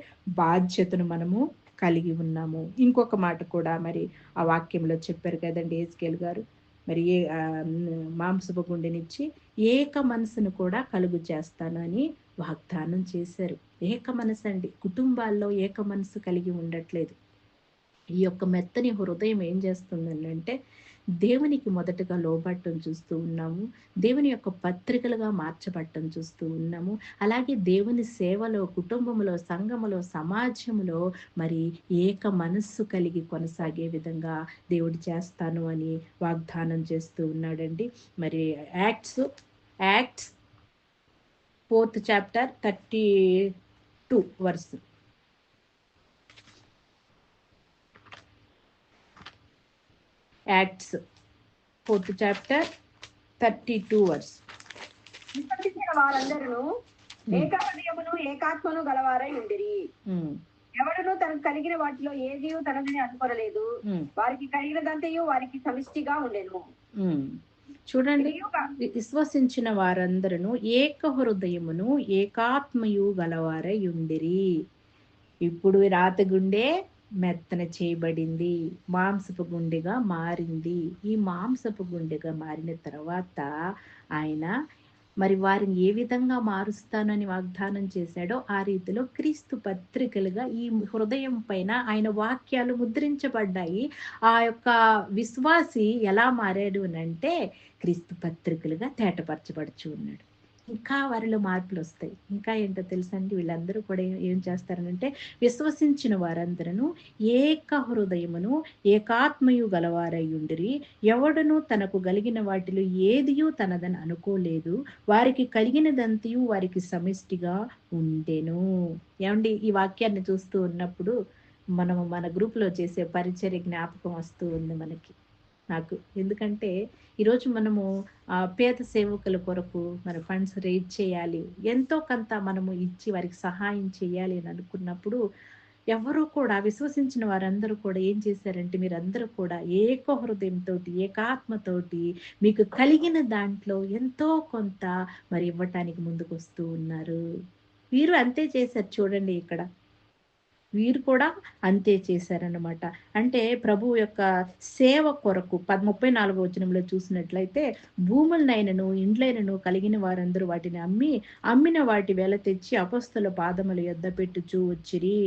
బాధ్యతను మనము కలిగి ఉన్నాము. ఇంకొక మాట కూడా మరి ఆ వాక్యంలో చెప్పారు కదండి ఎస్కేల్ గారు, మరి మాంసపు గుండెనిచ్చి ఏక మనసును కూడా కలుగు చేస్తాను అని వాగ్దానం చేశారు. ఏక మనసు అండి. కుటుంబాల్లో ఏక మనసు కలిగి ఉండట్లేదు. ఈ యొక్క మెత్తని హృదయం ఏం చేస్తుందని అంటే దేవునికి మొదటగా లోబట్టం చూస్తూ ఉన్నాము, దేవుని యొక్క పత్రికలుగా మార్చబట్టం చూస్తూ ఉన్నాము. అలాగే దేవుని సేవలో, కుటుంబంలో, సంఘములో, సమాజంలో మరి ఏక మనస్సు కలిగి కొనసాగే విధంగా దేవుడు చేస్తాను అని వాగ్దానం చేస్తూ ఉన్నాడండి. మరి acts 4th chapter 32 verse. Acts 4th chapter 32 verse. విశ్వసించిన వారందరూ ఏక హృదయమును ఏకాత్మను గలవారై ఉండిరి. ఎవడును తనకు కలిగిన వాటిలో ఏది తనదని అనుకోలేదు. వారికి కలిగినదంతయు వారికి సమిష్టిగా ఉండెను. చూడండి, విశ్వసించిన వారందరూ ఏక హృదయమును ఏకాత్మయు గలవారై ఉండిరి. ఇప్పుడు రాతి గుండె మెత్తన చేయబడింది, మాంసపు గుండెగా మారింది. ఈ మాంసపు గుండెగా మారిన తర్వాత ఆయన మరి వారిని ఏ విధంగా మారుస్తానని వాగ్దానం చేశాడో ఆ రీతిలో క్రీస్తు పత్రికలుగా ఈ హృదయం పైన ఆయన వాక్యాలు ముద్రించబడ్డాయి. ఆ యొక్క విశ్వాసి ఎలా మారాడు అంటే క్రీస్తు పత్రికలుగా తేటపరచబడుచు ఉన్నాడు. ఇంకా వారిలో మార్పులు వస్తాయి. ఇంకా ఏంటో తెలుసండి, వీళ్ళందరూ కూడా ఏం చేస్తారనంటే విశ్వసించిన వారందరూ ఏక హృదయమును ఏకాత్మయు గలవారై ఉండిరి. ఎవడును తనకు కలిగిన వాటిలో ఏదియూ తనదని అనుకోలేదు. వారికి కలిగినదంతయు వారికి సమిష్టిగా ఉండెను. ఏమండి, ఈ వాక్యాన్ని చూస్తూ ఉన్నప్పుడు మనము మన గ్రూప్లో చేసే పరిచర్య జ్ఞాపకం వస్తూ ఉంది నాకు. ఎందుకంటే ఈరోజు మనము పేద సేవకుల కొరకు మన ఫండ్స్ రేజ్ చేయాలి, ఎంతో కొంత మనము ఇచ్చి వారికి సహాయం చేయాలి అని అనుకున్నప్పుడు ఎవరు కూడా విశ్వసించిన వారందరూ కూడా ఏం చేశారంటే మీరందరూ కూడా ఏక హృదయంతో ఏకాత్మతోటి మీకు కలిగిన దాంట్లో ఎంతో కొంత మరి ఇవ్వటానికి ముందుకు వస్తూ ఉన్నారు. వీరు అంతే చేశారు. చూడండి, ఇక్కడ వీరు కూడా అంతే చేశారన్నమాట. అంటే ప్రభు యొక్క సేవ కొరకు 34వ వచనంలో చూసినట్లయితే భూములనైనను ఇండ్లైనను కలిగిన వారందరూ వాటిని అమ్మిన వాటి వెల తెచ్చి అపొస్తలుల పాదముల యొద్ద పెట్టుచూ వచ్చిరి.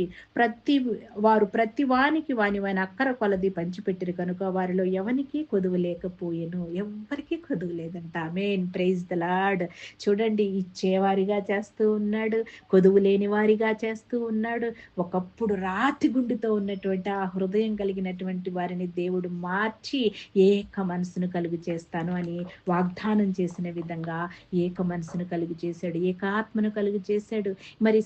ప్రతి వానికి వాని అక్కర కొలది పంచిపెట్టిరు కనుక వారిలో ఎవరికి కొదువు లేకపోయేను. ఎవరికి కొదువు లేదంట. ఆమేన్, ప్రైజ్ ద లార్డ్. చూడండి, ఇచ్చేవారిగా చేస్తూ ఉన్నాడు, కొదువు లేని వారిగా చేస్తూ ఉన్నాడు. ఒకప్పుడు రాతి గుండెతో ఉన్నటువంటి ఆ హృదయం కలిగినటువంటి వారిని దేవుడు మార్చి ఏక మనసును కలుగు చేస్తాను అని వాగ్దానం చేసిన విధంగా ఏక మనసును కలుగు చేశాడు, ఏకాత్మను కలుగు చేశాడు. మరి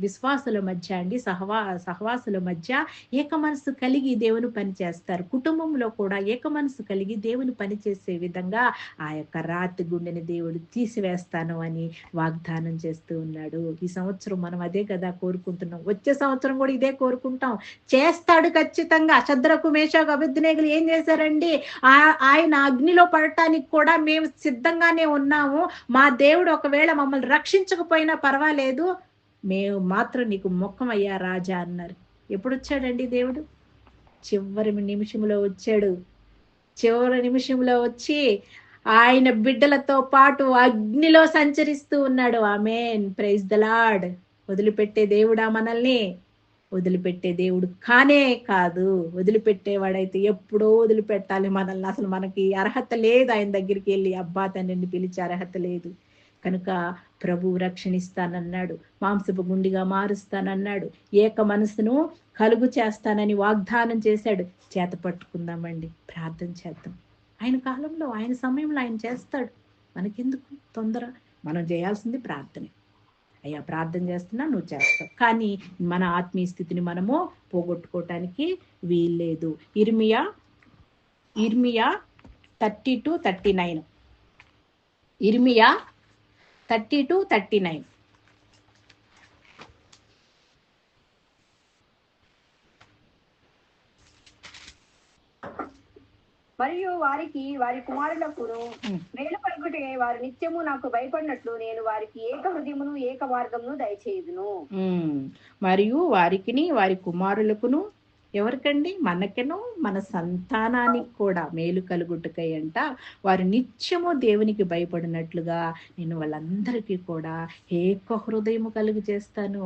విశ్వాసుల మధ్య సహవాసుల మధ్య ఏక మనసు కలిగి దేవుని పని చేస్తారు. కుటుంబంలో కూడా ఏక మనసు కలిగి దేవుని పని చేసే విధంగా ఆ యొక్క రాతి గుండెని దేవుడు తీసివేస్తాను అని వాగ్దానం చేస్తూ ఉన్నాడు. ఈ సంవత్సరం మనం అదే కదా కోరుకుంటున్నాం. వచ్చే సంవత్సరం కూడా ఇదే కోరుకుంటాం. చేస్తాడు ఖచ్చితంగా. శద్రకు మేషకు అబేద్నెగోలు ఏం చేశారండి? ఆయన అగ్నిలో పడటానికి కూడా మేము సిద్ధంగానే ఉన్నాము. మా దేవుడు ఒకవేళ మమ్మల్ని రక్షించకపోయినా పర్వాలేదు, మేము మాత్రం నీకు మొక్కమయ్యా రాజా అన్నారు. ఎప్పుడు వచ్చాడండి దేవుడు? చివరి నిమిషంలో వచ్చాడు. చివరి నిమిషంలో వచ్చి ఆయన బిడ్డలతో పాటు అగ్నిలో సంచరిస్తూ ఉన్నాడు. ఆమేన్, ప్రైజ్ ద లార్డ్. వదిలిపెట్టే దేవుడా మనల్ని? వదిలిపెట్టే దేవుడు కానే కాదు. వదిలిపెట్టేవాడైతే ఎప్పుడో వదిలిపెట్టాలి మనల్ని. అసలు మనకి అర్హత లేదు ఆయన దగ్గరికి వెళ్ళి అబ్బా తండ్రిని పిలిచే అర్హత లేదు. కనుక ప్రభు రక్షణిస్తానన్నాడు, మాంసపు గుండిగా మారుస్తానన్నాడు, ఏక మనసును కలుగు చేస్తానని వాగ్దానం చేశాడు. చేత పట్టుకుందామండి, ప్రార్థన చేద్దాం. ఆయన కాలంలో ఆయన సమయంలో ఆయన చేస్తాడు. మనకెందుకు తొందర? మనం చేయాల్సింది ప్రార్థనే. అయ్యా ప్రార్థన చేస్తున్నా, నువ్వు చేస్తావు. కానీ మన ఆత్మీయ స్థితిని మనము పోగొట్టుకోవటానికి వీల్లేదు. ఇర్మియా 32:39. ఇర్మియా 32:39. మరియు వారికి వారి కుమారులకును మేలు కలుగుటే వారు నిత్యము నాకు భయపడినట్లు నేను వారికి ఏక హృదయమును ఏక మార్గమును దయచేయుదును. మరియు వారికిని వారి కుమారులకును, ఎవరికండి? మనకెను మన సంతానానికి కూడా మేలు కలుగుటకై అంట వారు నిత్యము దేవునికి భయపడినట్లుగా నేను వాళ్ళందరికీ కూడా ఏక హృదయము కలుగు చేస్తాను,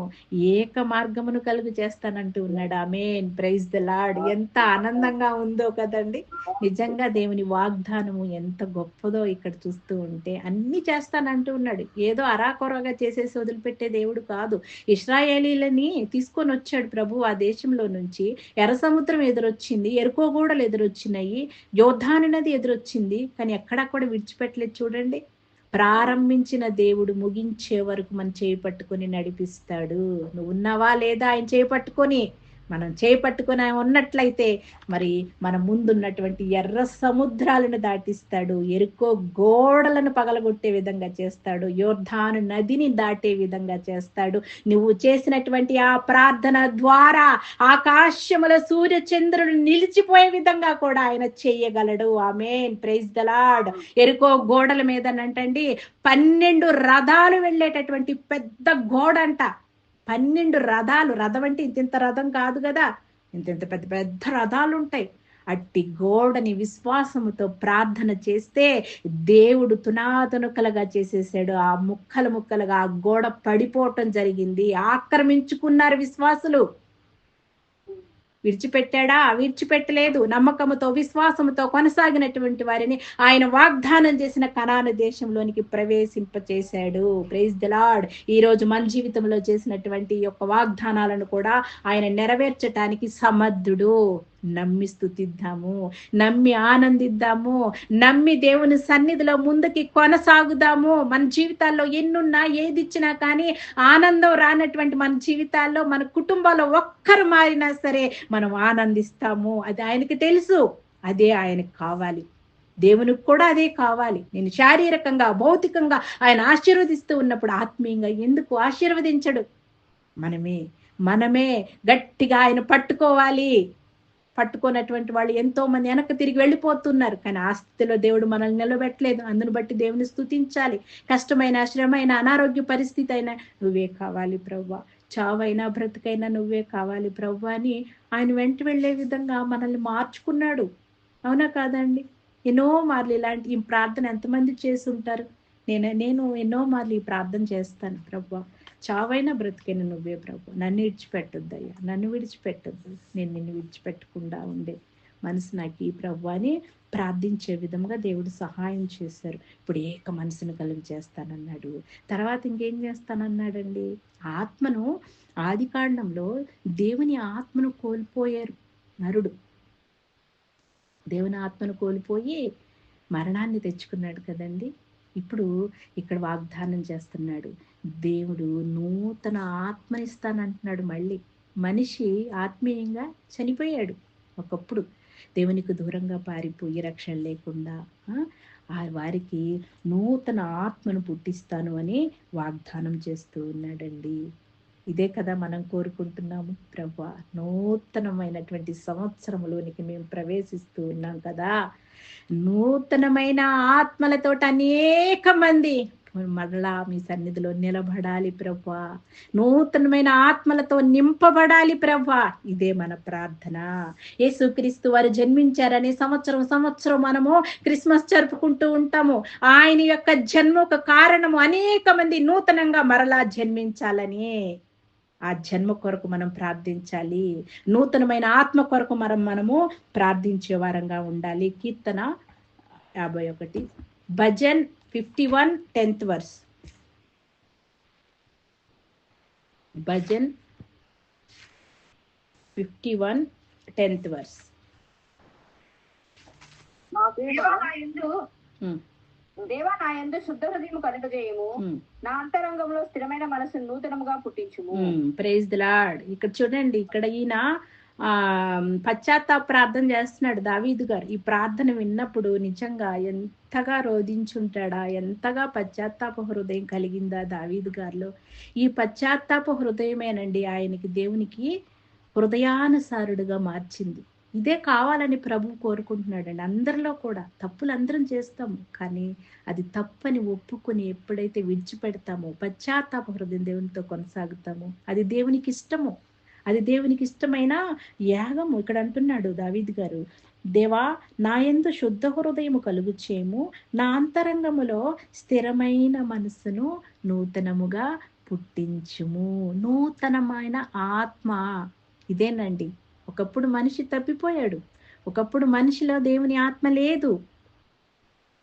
ఏక మార్గమును కలుగు చేస్తానంటూ ఉన్నాడు. ఆమేన్, ప్రైజ్ ద లార్డ్. ఎంత ఆనందంగా ఉందో కదండి. నిజంగా దేవుని వాగ్దానము ఎంత గొప్పదో ఇక్కడ చూస్తూ ఉంటే. అన్ని చేస్తానంటూ ఉన్నాడు. ఏదో అరాకొరగా చేసేసి వదిలిపెట్టే దేవుడు కాదు. ఇశ్రాయేలీలని తీసుకొని వచ్చాడు ప్రభు ఆ దేశంలో నుంచి. ఎర్ర సముద్రం ఎదురొచ్చింది, ఎరుకో గోడలు ఎదురొచ్చినాయి, యోర్దాను నది ఎదురొచ్చింది, కానీ ఎక్కడా కూడా విడిచిపెట్టలేదు. చూడండి, ప్రారంభించిన దేవుడు ముగించే వరకు మనం చేపట్టుకొని నడిపిస్తాడు. నువ్వు ఉన్నావా లేదా ఆయన చేపట్టుకొని? మనం చేపట్టుకుని ఉన్నట్లయితే మరి మన ముందున్నటువంటి ఎర్ర సముద్రాలను దాటిస్తాడు, ఎరుకో గోడలను పగలగొట్టే విధంగా చేస్తాడు, యోర్దాను నదిని దాటే విధంగా చేస్తాడు. నువ్వు చేసినటువంటి ఆ ప్రార్థన ద్వారా ఆకాశముల సూర్య చంద్రులు నిలిచిపోయే విధంగా కూడా ఆయన చేయగలడు. ఆమేన్, ప్రైజ్ ద లార్డ్. ఎరుకో గోడల మీద నంటండి 12 రథాలు వెళ్ళేటటువంటి పెద్ద గోడ అంట. 12 రథాలు. రథం అంటే ఇంత రథం కాదు కదా, ఇంత పెద్ద పెద్ద రథాలు ఉంటాయి. అట్టి గోడని విశ్వాసముతో ప్రార్థన చేస్తే దేవుడు తునాతునకలుగా చేసేసాడు. ఆ ముక్కలు ముక్కలుగా ఆ గోడ పడిపోవటం జరిగింది. ఆక్రమించుకున్నారు విశ్వాసులు. విడిచిపెట్టాడా? విడిచిపెట్టలేదు. నమ్మకముతో విశ్వాసముతో కొనసాగినటువంటి వారిని ఆయన వాగ్దానం చేసిన కనాను దేశంలోనికి ప్రవేశింపచేశాడు. Praise the Lord. ఈ రోజు మన జీవితంలో చేసినటువంటి యొక్క వాగ్దానాలను కూడా ఆయన నెరవేర్చటానికి సమర్థుడు. నమ్మి స్తుతిద్దాము, నమ్మి ఆనందిద్దాము, నమ్మి దేవుని సన్నిధిలో ముందుకి కొనసాగుదాము. మన జీవితాల్లో ఎన్నున్నా ఏది ఇచ్చినా కానీ ఆనందం రానటువంటి మన జీవితాల్లో మన కుటుంబాల్లో ఒక్కరు మారినా సరే మనం ఆనందిస్తాము. అది ఆయనకి తెలుసు. అదే ఆయనకు కావాలి. దేవునికి కూడా అదే కావాలి. నేను శారీరకంగా భౌతికంగా ఆయన ఆశీర్వదిస్తూ ఉన్నప్పుడు ఆత్మీయంగా ఎందుకు ఆశీర్వదించడు? మనమే గట్టిగా ఆయన పట్టుకోవాలి. పట్టుకున్నటువంటి వాళ్ళు ఎంతో మంది వెనక్కి తిరిగి వెళ్ళిపోతున్నారు. కానీ ఆ స్థితిలో దేవుడు మనల్ని నిలబెట్టలేదు. అందును బట్టి దేవుని స్తుతించాలి. కష్టమైన, శ్రమైన, అనారోగ్య పరిస్థితి అయినా నువ్వే కావాలి ప్రభువా, చావైనా బ్రతుకైనా నువ్వే కావాలి ప్రభువా అని ఆయన వెంట వెళ్ళే విధంగా మనల్ని మార్చుకున్నాడు. అవునా కాదండి? ఎన్నో మార్లు ఇలాంటి ఈ ప్రార్థన ఎంతమంది చేసి ఉంటారు? నేను ఎన్నో మార్లు ఈ ప్రార్థన చేస్తాను. ప్రభువా, చావైనా బ్రతికైనా నువ్వే ప్రభు, నన్ను విడిచిపెట్టొద్దయ్యా, నన్ను విడిచిపెట్టొద్దు, నేను నిన్ను విడిచిపెట్టకుండా ఉండే మనసు నాకు ఈ ప్రభు అని ప్రార్థించే విధంగా దేవుడు సహాయం చేశారు. ఇప్పుడు ఏక మనసును కలిగి చేస్తానన్నాడు. తర్వాత ఇంకేం చేస్తానన్నాడండి? ఆత్మను, ఆది కాండంలో దేవుని ఆత్మను కోల్పోయారు నరుడు. దేవుని ఆత్మను కోల్పోయి మరణాన్ని తెచ్చుకున్నాడు కదండి. ఇప్పుడు ఇక్కడ వాగ్దానం చేస్తున్నాడు. దేవుడు నూతన ఆత్మనిస్తానంటున్నాడు. మళ్ళీ మనిషి ఆత్మీయంగా చనిపోయాడు. ఒకప్పుడు దేవునికి దూరంగా పారిపోయి రక్షణ లేకుండా వారికి నూతన ఆత్మను పుట్టిస్తాను అని వాగ్దానం చేస్తూ ఉన్నాడండి. ఇదే కదా మనం కోరుకుంటున్నాము. ప్రభువా, నూతనమైనటువంటి సంవత్సరంలోనికి మేము ప్రవేశిస్తూ ఉన్నాం కదా. నూతనమైన ఆత్మలతో అనేక మంది మరలా మీ సన్నిధిలో నిలబడాలి ప్రభువా. నూతనమైన ఆత్మలతో నింపబడాలి ప్రభువా. ఇదే మన ప్రార్థన. యేసుక్రీస్తు వారు జన్మించారని సంవత్సరం మనము క్రిస్మస్ జరుపుకుంటూ ఉంటాము. ఆయన యొక్క జన్మ ఒక కారణము అనేక మంది నూతనంగా మరలా జన్మించాలని. ఆ జన్మ కొరకు మనం ప్రార్థించాలి. నూతనమైన ఆత్మ కొరకు మనము ప్రార్థించే వారంగా ఉండాలి. కీర్తన 51, bhajan 51 10th verse. Bhajan 51 10th verse. దేవా నా యందు శుద్ధ హృదయము కలుగజేయము, నా అంతరంగంలో స్థిరమైన మనసు నూతనముగా పుట్టించుము. Praise the Lord. ఇక్కడ చూడండి, ఇక్కడ ఈయన పశ్చాత్తాప ప్రార్థన చేస్తున్నాడు దావీదు గారు. ఈ ప్రార్థన విన్నప్పుడు నిజంగా ఎంతగా రోధించుంటాడా, ఎంతగా పశ్చాత్తాప హృదయం కలిగిందా దావీదు గారిలో. ఈ పశ్చాత్తాప హృదయమేనండి ఆయనకి దేవునికి హృదయానుసారుడుగా మార్చింది. ఇదే కావాలని ప్రభు కోరుకుంటున్నాడండి. అందరిలో కూడా తప్పులు అందరం చేస్తాము, కానీ అది తప్పని ఒప్పుకొని ఎప్పుడైతే విడిచిపెడతామో, పశ్చాత్తాప హృదయం దేవునితో కొనసాగుతామో, అది దేవునికి ఇష్టము. అది దేవునికి ఇష్టమైన యాగము. ఇక్కడ అంటున్నాడు దావీదు గారు, దేవా నా యందు శుద్ధ హృదయము కలుగు చేయము, నా అంతరంగములో స్థిరమైన మనసును నూతనముగా పుట్టించుము. నూతనమైన ఆత్మ ఇదేనండి. ఒకప్పుడు మనిషి తప్పిపోయాడు. ఒకప్పుడు మనిషిలో దేవుని ఆత్మ లేదు.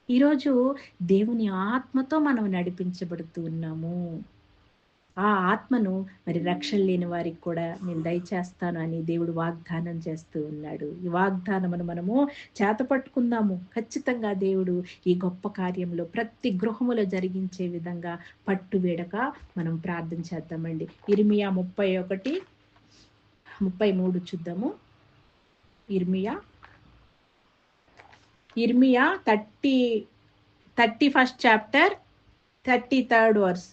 ఈరోజు దేవుని ఆత్మతో మనం నడిపించబడుతూ ఉన్నాము. ఆ ఆత్మను మరి రక్షణ లేని వారికి కూడా నేను దయచేస్తాను అని దేవుడు వాగ్దానం చేస్తూ ఉన్నాడు. ఈ వాగ్దానమును మనము చేతపట్టుకుందాము. ఖచ్చితంగా దేవుడు ఈ గొప్ప కార్యంలో ప్రతి గృహములో జరిగించే విధంగా పట్టు వేడక మనం ప్రార్థన చేద్దామండి. ఇర్మియా 31:33 చూద్దాము. ఇర్మియా 31st chapter 33rd verse.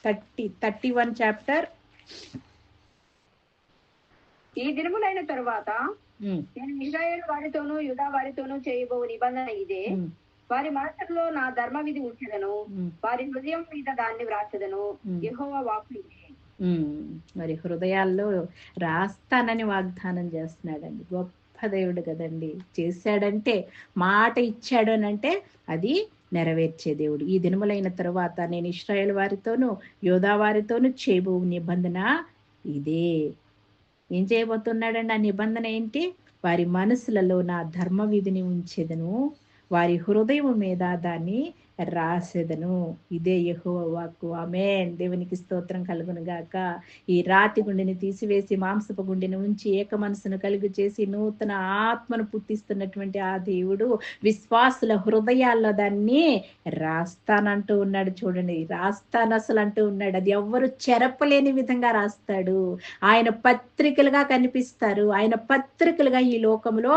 31 chapter. ఈ దినములైన తరువాత నేను ఇశ్రాయేలు వారితోనూ యూదా వారితోనూ చేయబో నిబంధన ఇదే. వారి మనసులో నా ధర్మ విధి ఉంచెదను, వారి హృదయం మీద దాన్ని వ్రాసెదను. యెహోవా వాక్కు ఇదే. మరి హృదయాల్లో రాస్తానని వాగ్దానం చేస్తున్నాడండి. గొప్ప దేవుడు కదండి. చేశాడంటే, మాట ఇచ్చాడు అని అంటే అది నెరవేర్చే దేవుడు. ఈ దినములైన తరువాత నేను ఇశ్రాయేలు వారితోనూ యోధా వారితోనూ చేయబో నిబంధన ఇదే. ఏం చేయబోతున్నాడండి? ఆ నిబంధన ఏంటి? వారి మనసులలో నా ధర్మ విధిని ఉంచెదను, వారి హృదయం మీద దాన్ని రాసెదను. ఇదే యెహోవా వాక్కు. ఆమేన్. దేవునికి స్తోత్రం కలుగును గాక. ఈ రాతి గుండెని తీసివేసి మాంసపు గుండెని ఉంచి ఏక మనసును కలుగు చేసి నూతన ఆత్మను పుట్టిస్తున్నటువంటి ఆ దేవుడు విశ్వాసుల హృదయాల్లో దాన్ని రాస్తానంటూ ఉన్నాడు. చూడండి, రాస్తాను అసలు అంటూ ఉన్నాడు. అది ఎవ్వరు చెరపలేని విధంగా రాస్తాడు. ఆయన పత్రికలుగా కనిపిస్తారు. ఆయన పత్రికలుగా ఈ లోకంలో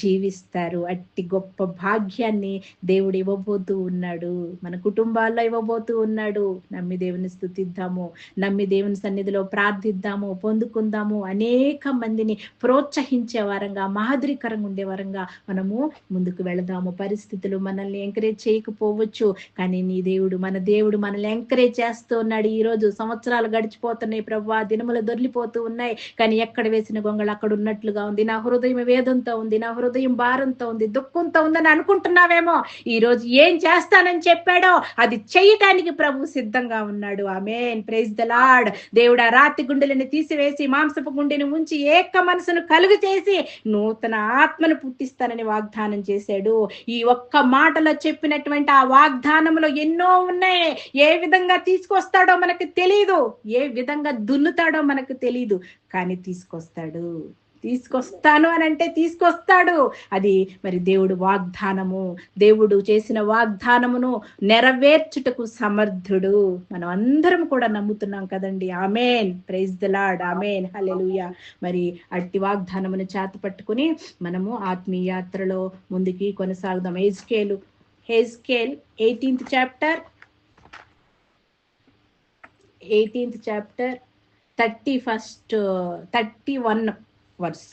జీవిస్తారు. అట్టి గొప్ప భాగ్యాన్ని దేవుడు ఇవ్వబోతూ ఉన్నాడు. మన కుటుంబాల్లో ఇవ్వబోతూ ఉన్నాడు. నమ్మి దేవుని స్తుతిద్దాము, నమ్మి దేవుని సన్నిధిలో ప్రార్థిద్దాము, పొందుకుందాము. అనేక మందిని ప్రోత్సహించే వారంగా, మాదిరికరంగా ఉండే వారంగా మనము ముందుకు వెళదాము. పరిస్థితులు మనల్ని ఎంకరేజ్ చేయకపోవచ్చు, కానీ నీ దేవుడు, మన దేవుడు మనల్ని ఎంకరేజ్ చేస్తూ ఉన్నాడు. ఈ రోజు సంవత్సరాలు గడిచిపోతున్నాయి ప్రభువా, దినములు దొర్లిపోతూ ఉన్నాయి, కానీ ఎక్కడ వేసిన గొంగళ అక్కడ ఉన్నట్లుగా ఉంది. నా హృదయం వేదంతో ఉంది, నా హృదయం భారంతో ఉంది, దుఃఖంతో ఉందని అనుకుంటున్నావేమో. ఈ రోజు ఏం చేస్తానని చెప్పాడో అది చేయటానికి ప్రభు సిద్ధంగా ఉన్నాడు. ఆమేన్. Praise the Lord. దేవుడు ఆ రాతి గుండెలను తీసివేసి మాంసపు గుండెను ఉంచి ఏక మనసును కలుగు చేసి నూతన ఆత్మను పుట్టిస్తానని వాగ్దానం చేశాడు. ఈ ఒక్క మాటలో చెప్పినటువంటి ఆ వాగ్దానంలో ఎన్నో ఉన్నాయి. ఏ విధంగా తీసుకొస్తాడో మనకు తెలియదు, ఏ విధంగా దున్నుతాడో మనకు తెలియదు, కానీ తీసుకొస్తాను అని అంటే తీసుకొస్తాడు. అది మరి దేవుడు వాగ్దానము. దేవుడు చేసిన వాగ్దానమును నెరవేర్చుటకు సమర్థుడు. మనం అందరం కూడా నమ్ముతున్నాం కదండి. ఆమేన్. Praise the Lord. ఆమేన్. హల్లెలూయా. మరి అట్టి వాగ్దానమును చేత పట్టుకుని మనము ఆత్మీయ యాత్రలో ముందుకి కొనసాగుదాం. హెజ్కేల్ 18th చాప్టర్ 31 వర్స్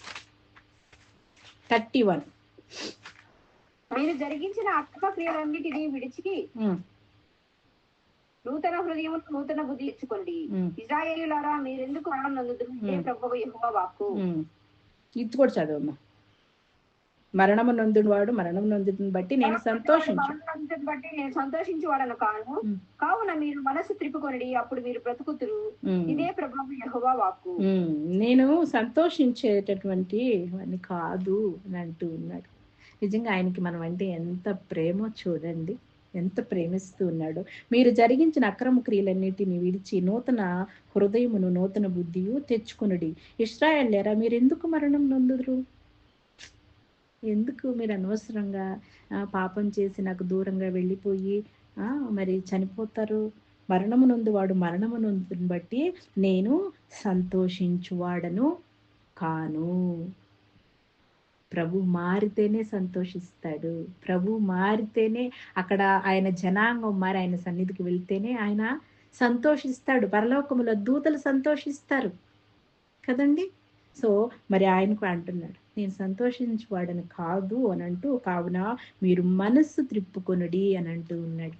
31. మీరు జరిగించిన ఆత్మక్రియలన్నిటినీ విడిచి నూతన హృదయం నూతన బుద్ధి ఇచ్చుకోండి. ఇశ్రాయేలులారా, మీరెందుకు మరణం నొందుదురు? ఇదే ప్రభువు యెహోవా వాక్కు. ఇది కూడా చదవమ్మా. మరణము నొందువాడు మరణం నొందుని బట్టి నేను సంతోషించువాడను కావున మీరు మనసు త్రిప్పుకొనిడి, అప్పుడు మీరు బ్రతుకుతురు. ఇదే ప్రభువు యెహోవా వాక్కు. నేను సంతోషించేటటువంటి వాడిని కాదు అని అంటూ ఉన్నాడు. నిజంగా ఆయనకి మనం అంటే ఎంత ప్రేమో చూడండి, ఎంత ప్రేమిస్తూ ఉన్నాడు. మీరు జరిగించిన అక్రమ క్రియలన్నిటిని విడిచి నూతన హృదయమును నూతన బుద్ధియు తెచ్చుకొనుడి. ఇశ్రాయేలులారా, మీరు ఎందుకు మరణం నొందుదురు? ఎందుకు మీరు అనవసరంగా పాపం చేసి నాకు దూరంగా వెళ్ళిపోయి మరి చనిపోతారు? మరణము నొందువాడు మరణము నొందుని బట్టి నేను సంతోషించువాడను కాను. ప్రభు మారితేనే సంతోషిస్తాడు. ప్రభు మారితేనే, అక్కడ ఆయన జనాంగం మారి ఆయన సన్నిధికి వెళ్తేనే ఆయన సంతోషిస్తాడు. పరలోకములో దూతలు సంతోషిస్తారు కదండి. సో మరి ఆయనకు అంటున్నాడు, నేను సంతోషించువాడని కాదు అని అంటూ, కావున మీరు మనస్సు త్రిప్పుకొనుడి అని అంటూ ఉన్నాడు.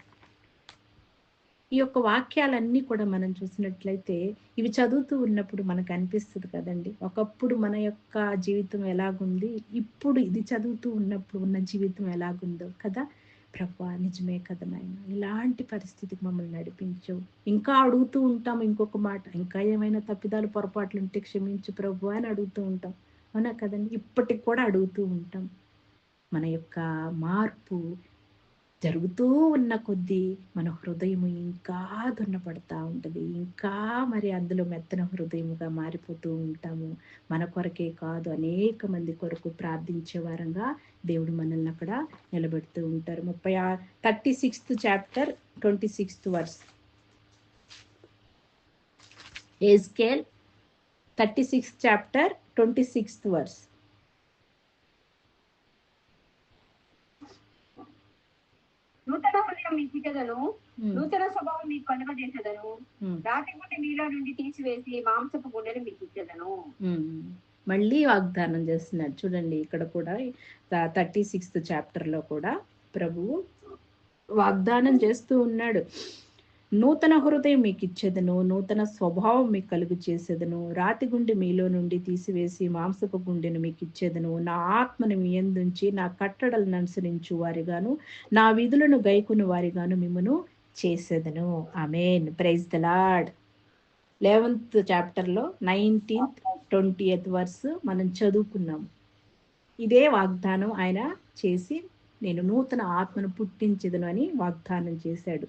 ఈ యొక్క వాక్యాలన్నీ కూడా మనం చూసినట్లయితే ఇవి చదువుతూ ఉన్నప్పుడు మనకు అనిపిస్తుంది కదండి, ఒకప్పుడు మన యొక్క జీవితం ఎలాగుంది, ఇప్పుడు ఇది చదువుతూ ఉన్నప్పుడు ఉన్న జీవితం ఎలాగుందో కదా. ప్రభువా, నిజమే కదా నాయన, ఇలాంటి పరిస్థితికి మమ్మల్ని నడిపించు. ఇంకా అడుగుతూ ఉంటాం ఇంకొక మాట, ఇంకా ఏమైనా తప్పిదాలు పొరపాట్లు ఉంటే క్షమించు ప్రభు అని అడుగుతూ ఉంటాం. అవునా కదండి? ఇప్పటికి కూడా అడుగుతూ ఉంటాం. మన యొక్క మార్పు జరుగుతూ ఉన్న కొద్దీ మన హృదయము ఇంకా దున్నపడతా ఉంటుంది, ఇంకా మరి అందులో మెత్తన హృదయముగా మారిపోతూ ఉంటాము. మన కొరకే కాదు, అనేక మంది కొరకు ప్రార్థించే వారంగా దేవుడు మనల్ని అక్కడ నిలబెడుతూ ఉంటారు. 36th chapter 26th verse. Ezekiel 36th chapter 26th verse. నూతన హృదయం మీకు ఇచ్చేదను, నూతన స్వభావం మీకు కలుగజేసేదను. రాతి గుండె మీలో నుండి తీసివేసి మాంసపు గుండెని మీకు ఇచ్చేదను. మళ్ళీ వాగ్దానం చేస్తున్నాడు చూడండి. ఇక్కడ కూడా 36th చాప్టర్ లో కూడా ప్రభువు వాగ్దానం చేస్తూ ఉన్నాడు. నూతన హృదయం మీకు ఇచ్చేదను, నూతన స్వభావం మీకు కలుగు చేసేదను, రాతి గుండె మీలో నుండి తీసివేసి మాంసపు గుండెను మీకు ఇచ్చేదను, నా ఆత్మను మీ యందుంచి నా కట్టడలను అనుసరించు వారిగాను నా విధులను గైకుని వారిగాను మిమ్మను చేసేదను. ఆమేన్. Praise the lord. 11th చాప్టర్లో 19th 20th వర్స్ మనం చదువుకున్నాము. ఇదే వాగ్దానం ఆయన చేసి నేను నూతన ఆత్మను పుట్టించదును అని వాగ్దానం చేశాడు.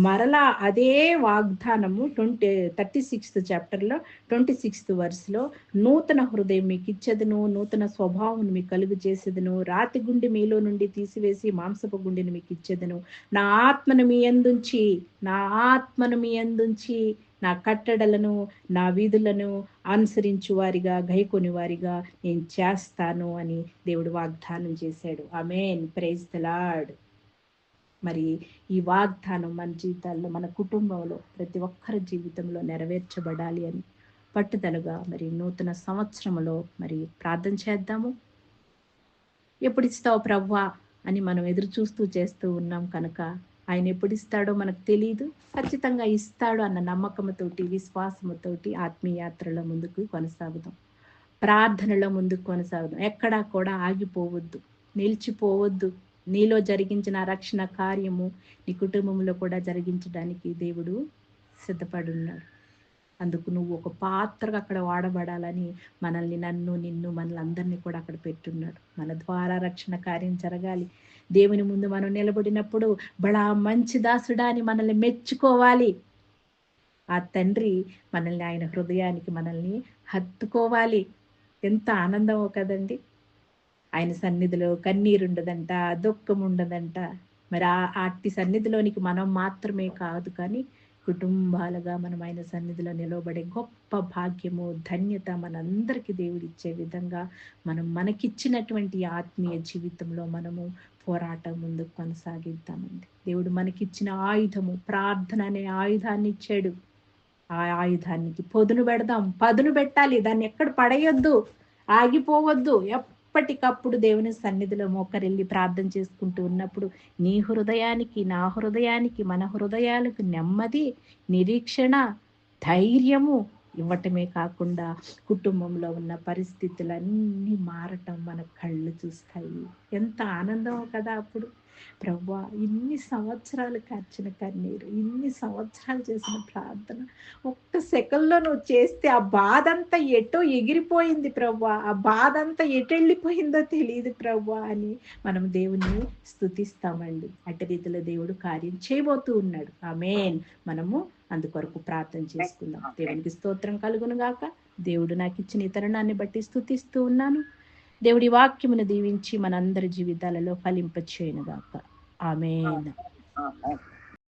మరలా అదే వాగ్దానము 36th చాప్టర్లో 26th వర్స్లో నూతన హృదయం మీకు ఇచ్చేదను, నూతన స్వభావం మీకు కలుగు చేసేదను, రాతి గుండె మీలో నుండి తీసివేసి మాంసపు గుండెని మీకు ఇచ్చేదను, నా ఆత్మను మీ యందుంచి నా కట్టడలను నా వీధులను అనుసరించు వారిగా గైకొని వారిగా నేను చేస్తాను అని దేవుడు వాగ్దానం చేశాడు. ఆమేన్. Praise the Lord. మరి ఈ వాగ్దానం మన జీవితాల్లో, మన కుటుంబంలో, ప్రతి ఒక్కరి జీవితంలో నెరవేర్చబడాలి అని పట్టుదలగా మరి నూతన సంవత్సరంలో మరి ప్రార్థన చేద్దాము. ఎప్పుడు ఇస్తావు ప్రభువా అని మనం ఎదురు చూస్తూ చేస్తూ ఉన్నాం కనుక ఆయన ఎప్పుడు ఇస్తాడో మనకు తెలియదు. ఖచ్చితంగా ఇస్తాడు అన్న నమ్మకంతోటి, విశ్వాసంతోటి ఆత్మీయాత్రలో ముందుకు కొనసాగుదాం, ప్రార్థనలో ముందుకు కొనసాగుదాం. ఎక్కడా కూడా ఆగిపోవద్దు, నిలిచిపోవద్దు. నీలో జరిగించిన రక్షణ కార్యము నీ కుటుంబంలో కూడా జరిగించడానికి దేవుడు సిద్ధపడున్నాడు. అందుకు నువ్వు ఒక పాత్రగా అక్కడ వాడబడాలని మనల్ని, నన్ను, నిన్ను, మనల్ని అందరినీ కూడా అక్కడ పెట్టున్నాడు. మన ద్వారా రక్షణ కార్యం జరగాలి. దేవుని ముందు మనం నిలబడినప్పుడు బడా మంచి దాసుడా అని మనల్ని మెచ్చుకోవాలి. ఆ తండ్రి మనల్ని ఆయన హృదయానికి మనల్ని హత్తుకోవాలి. ఎంత ఆనందమో కదండి. ఆయన సన్నిధిలో కన్నీరుండదంట, దుఃఖం ఉండదంట. మరి అట్టి సన్నిధిలోనికి మనం మాత్రమే కాదు కానీ కుటుంబాలుగా మనం ఆయన సన్నిధిలో నిలబడే గొప్ప భాగ్యము, ధన్యత మనందరికీ దేవుడు ఇచ్చే విధంగా మనం మనకిచ్చినటువంటి ఆత్మీయ జీవితంలో మనము పోరాటం ముందుకు కొనసాగిద్దామండి. దేవుడు మనకిచ్చిన ఆయుధము ప్రార్థన అనే ఆయుధాన్ని ఇచ్చాడు. ఆ ఆయుధానికి పదును పెట్టాలి. దాన్ని ఎక్కడ పడేయొద్దు, ఆగిపోవద్దు. ఎప్పటికప్పుడు దేవుని సన్నిధిలో మోకరెళ్ళి ప్రార్థన చేసుకుంటూ ఉన్నప్పుడు నీ హృదయానికి, నా హృదయానికి, మన హృదయాలకు నెమ్మది, నిరీక్షణ, ధైర్యము ఇవ్వటమే కాకుండా కుటుంబంలో ఉన్న పరిస్థితులన్నీ మారటం మన కళ్ళు చూస్తాయి. ఎంత ఆనందమో కదా అప్పుడు. ప్రభువా, ఇన్ని సంవత్సరాలు కార్చిన కన్నీరు, ఇన్ని సంవత్సరాలు చేసిన ప్రార్థన ఒక్క సెకండ్లో నువ్వు చేస్తే ఆ బాధ అంతా ఎటో ఎగిరిపోయింది ప్రభువా, ఆ బాధ అంతా ఎటు వెళ్ళిపోయిందో తెలియదు ప్రభువా అని మనం దేవుని స్తుతిస్తామండి. అట్టి రీతిలో దేవుడు కార్యం చేయబోతూ ఉన్నాడు. ఆమేన్. మనము అందుకొరకు ప్రార్థన చేసుకుందాం. దేవునికి స్తోత్రం కలుగును గాక. దేవుడు నాకు ఇచ్చిన ఈ తరుణాన్ని బట్టి స్తుతిస్తూ ఉన్నాను. దేవుడి వాక్యమును దీవించి మనందరి జీవితాలలో ఫలింపచేయును గాక. ఆమేన్.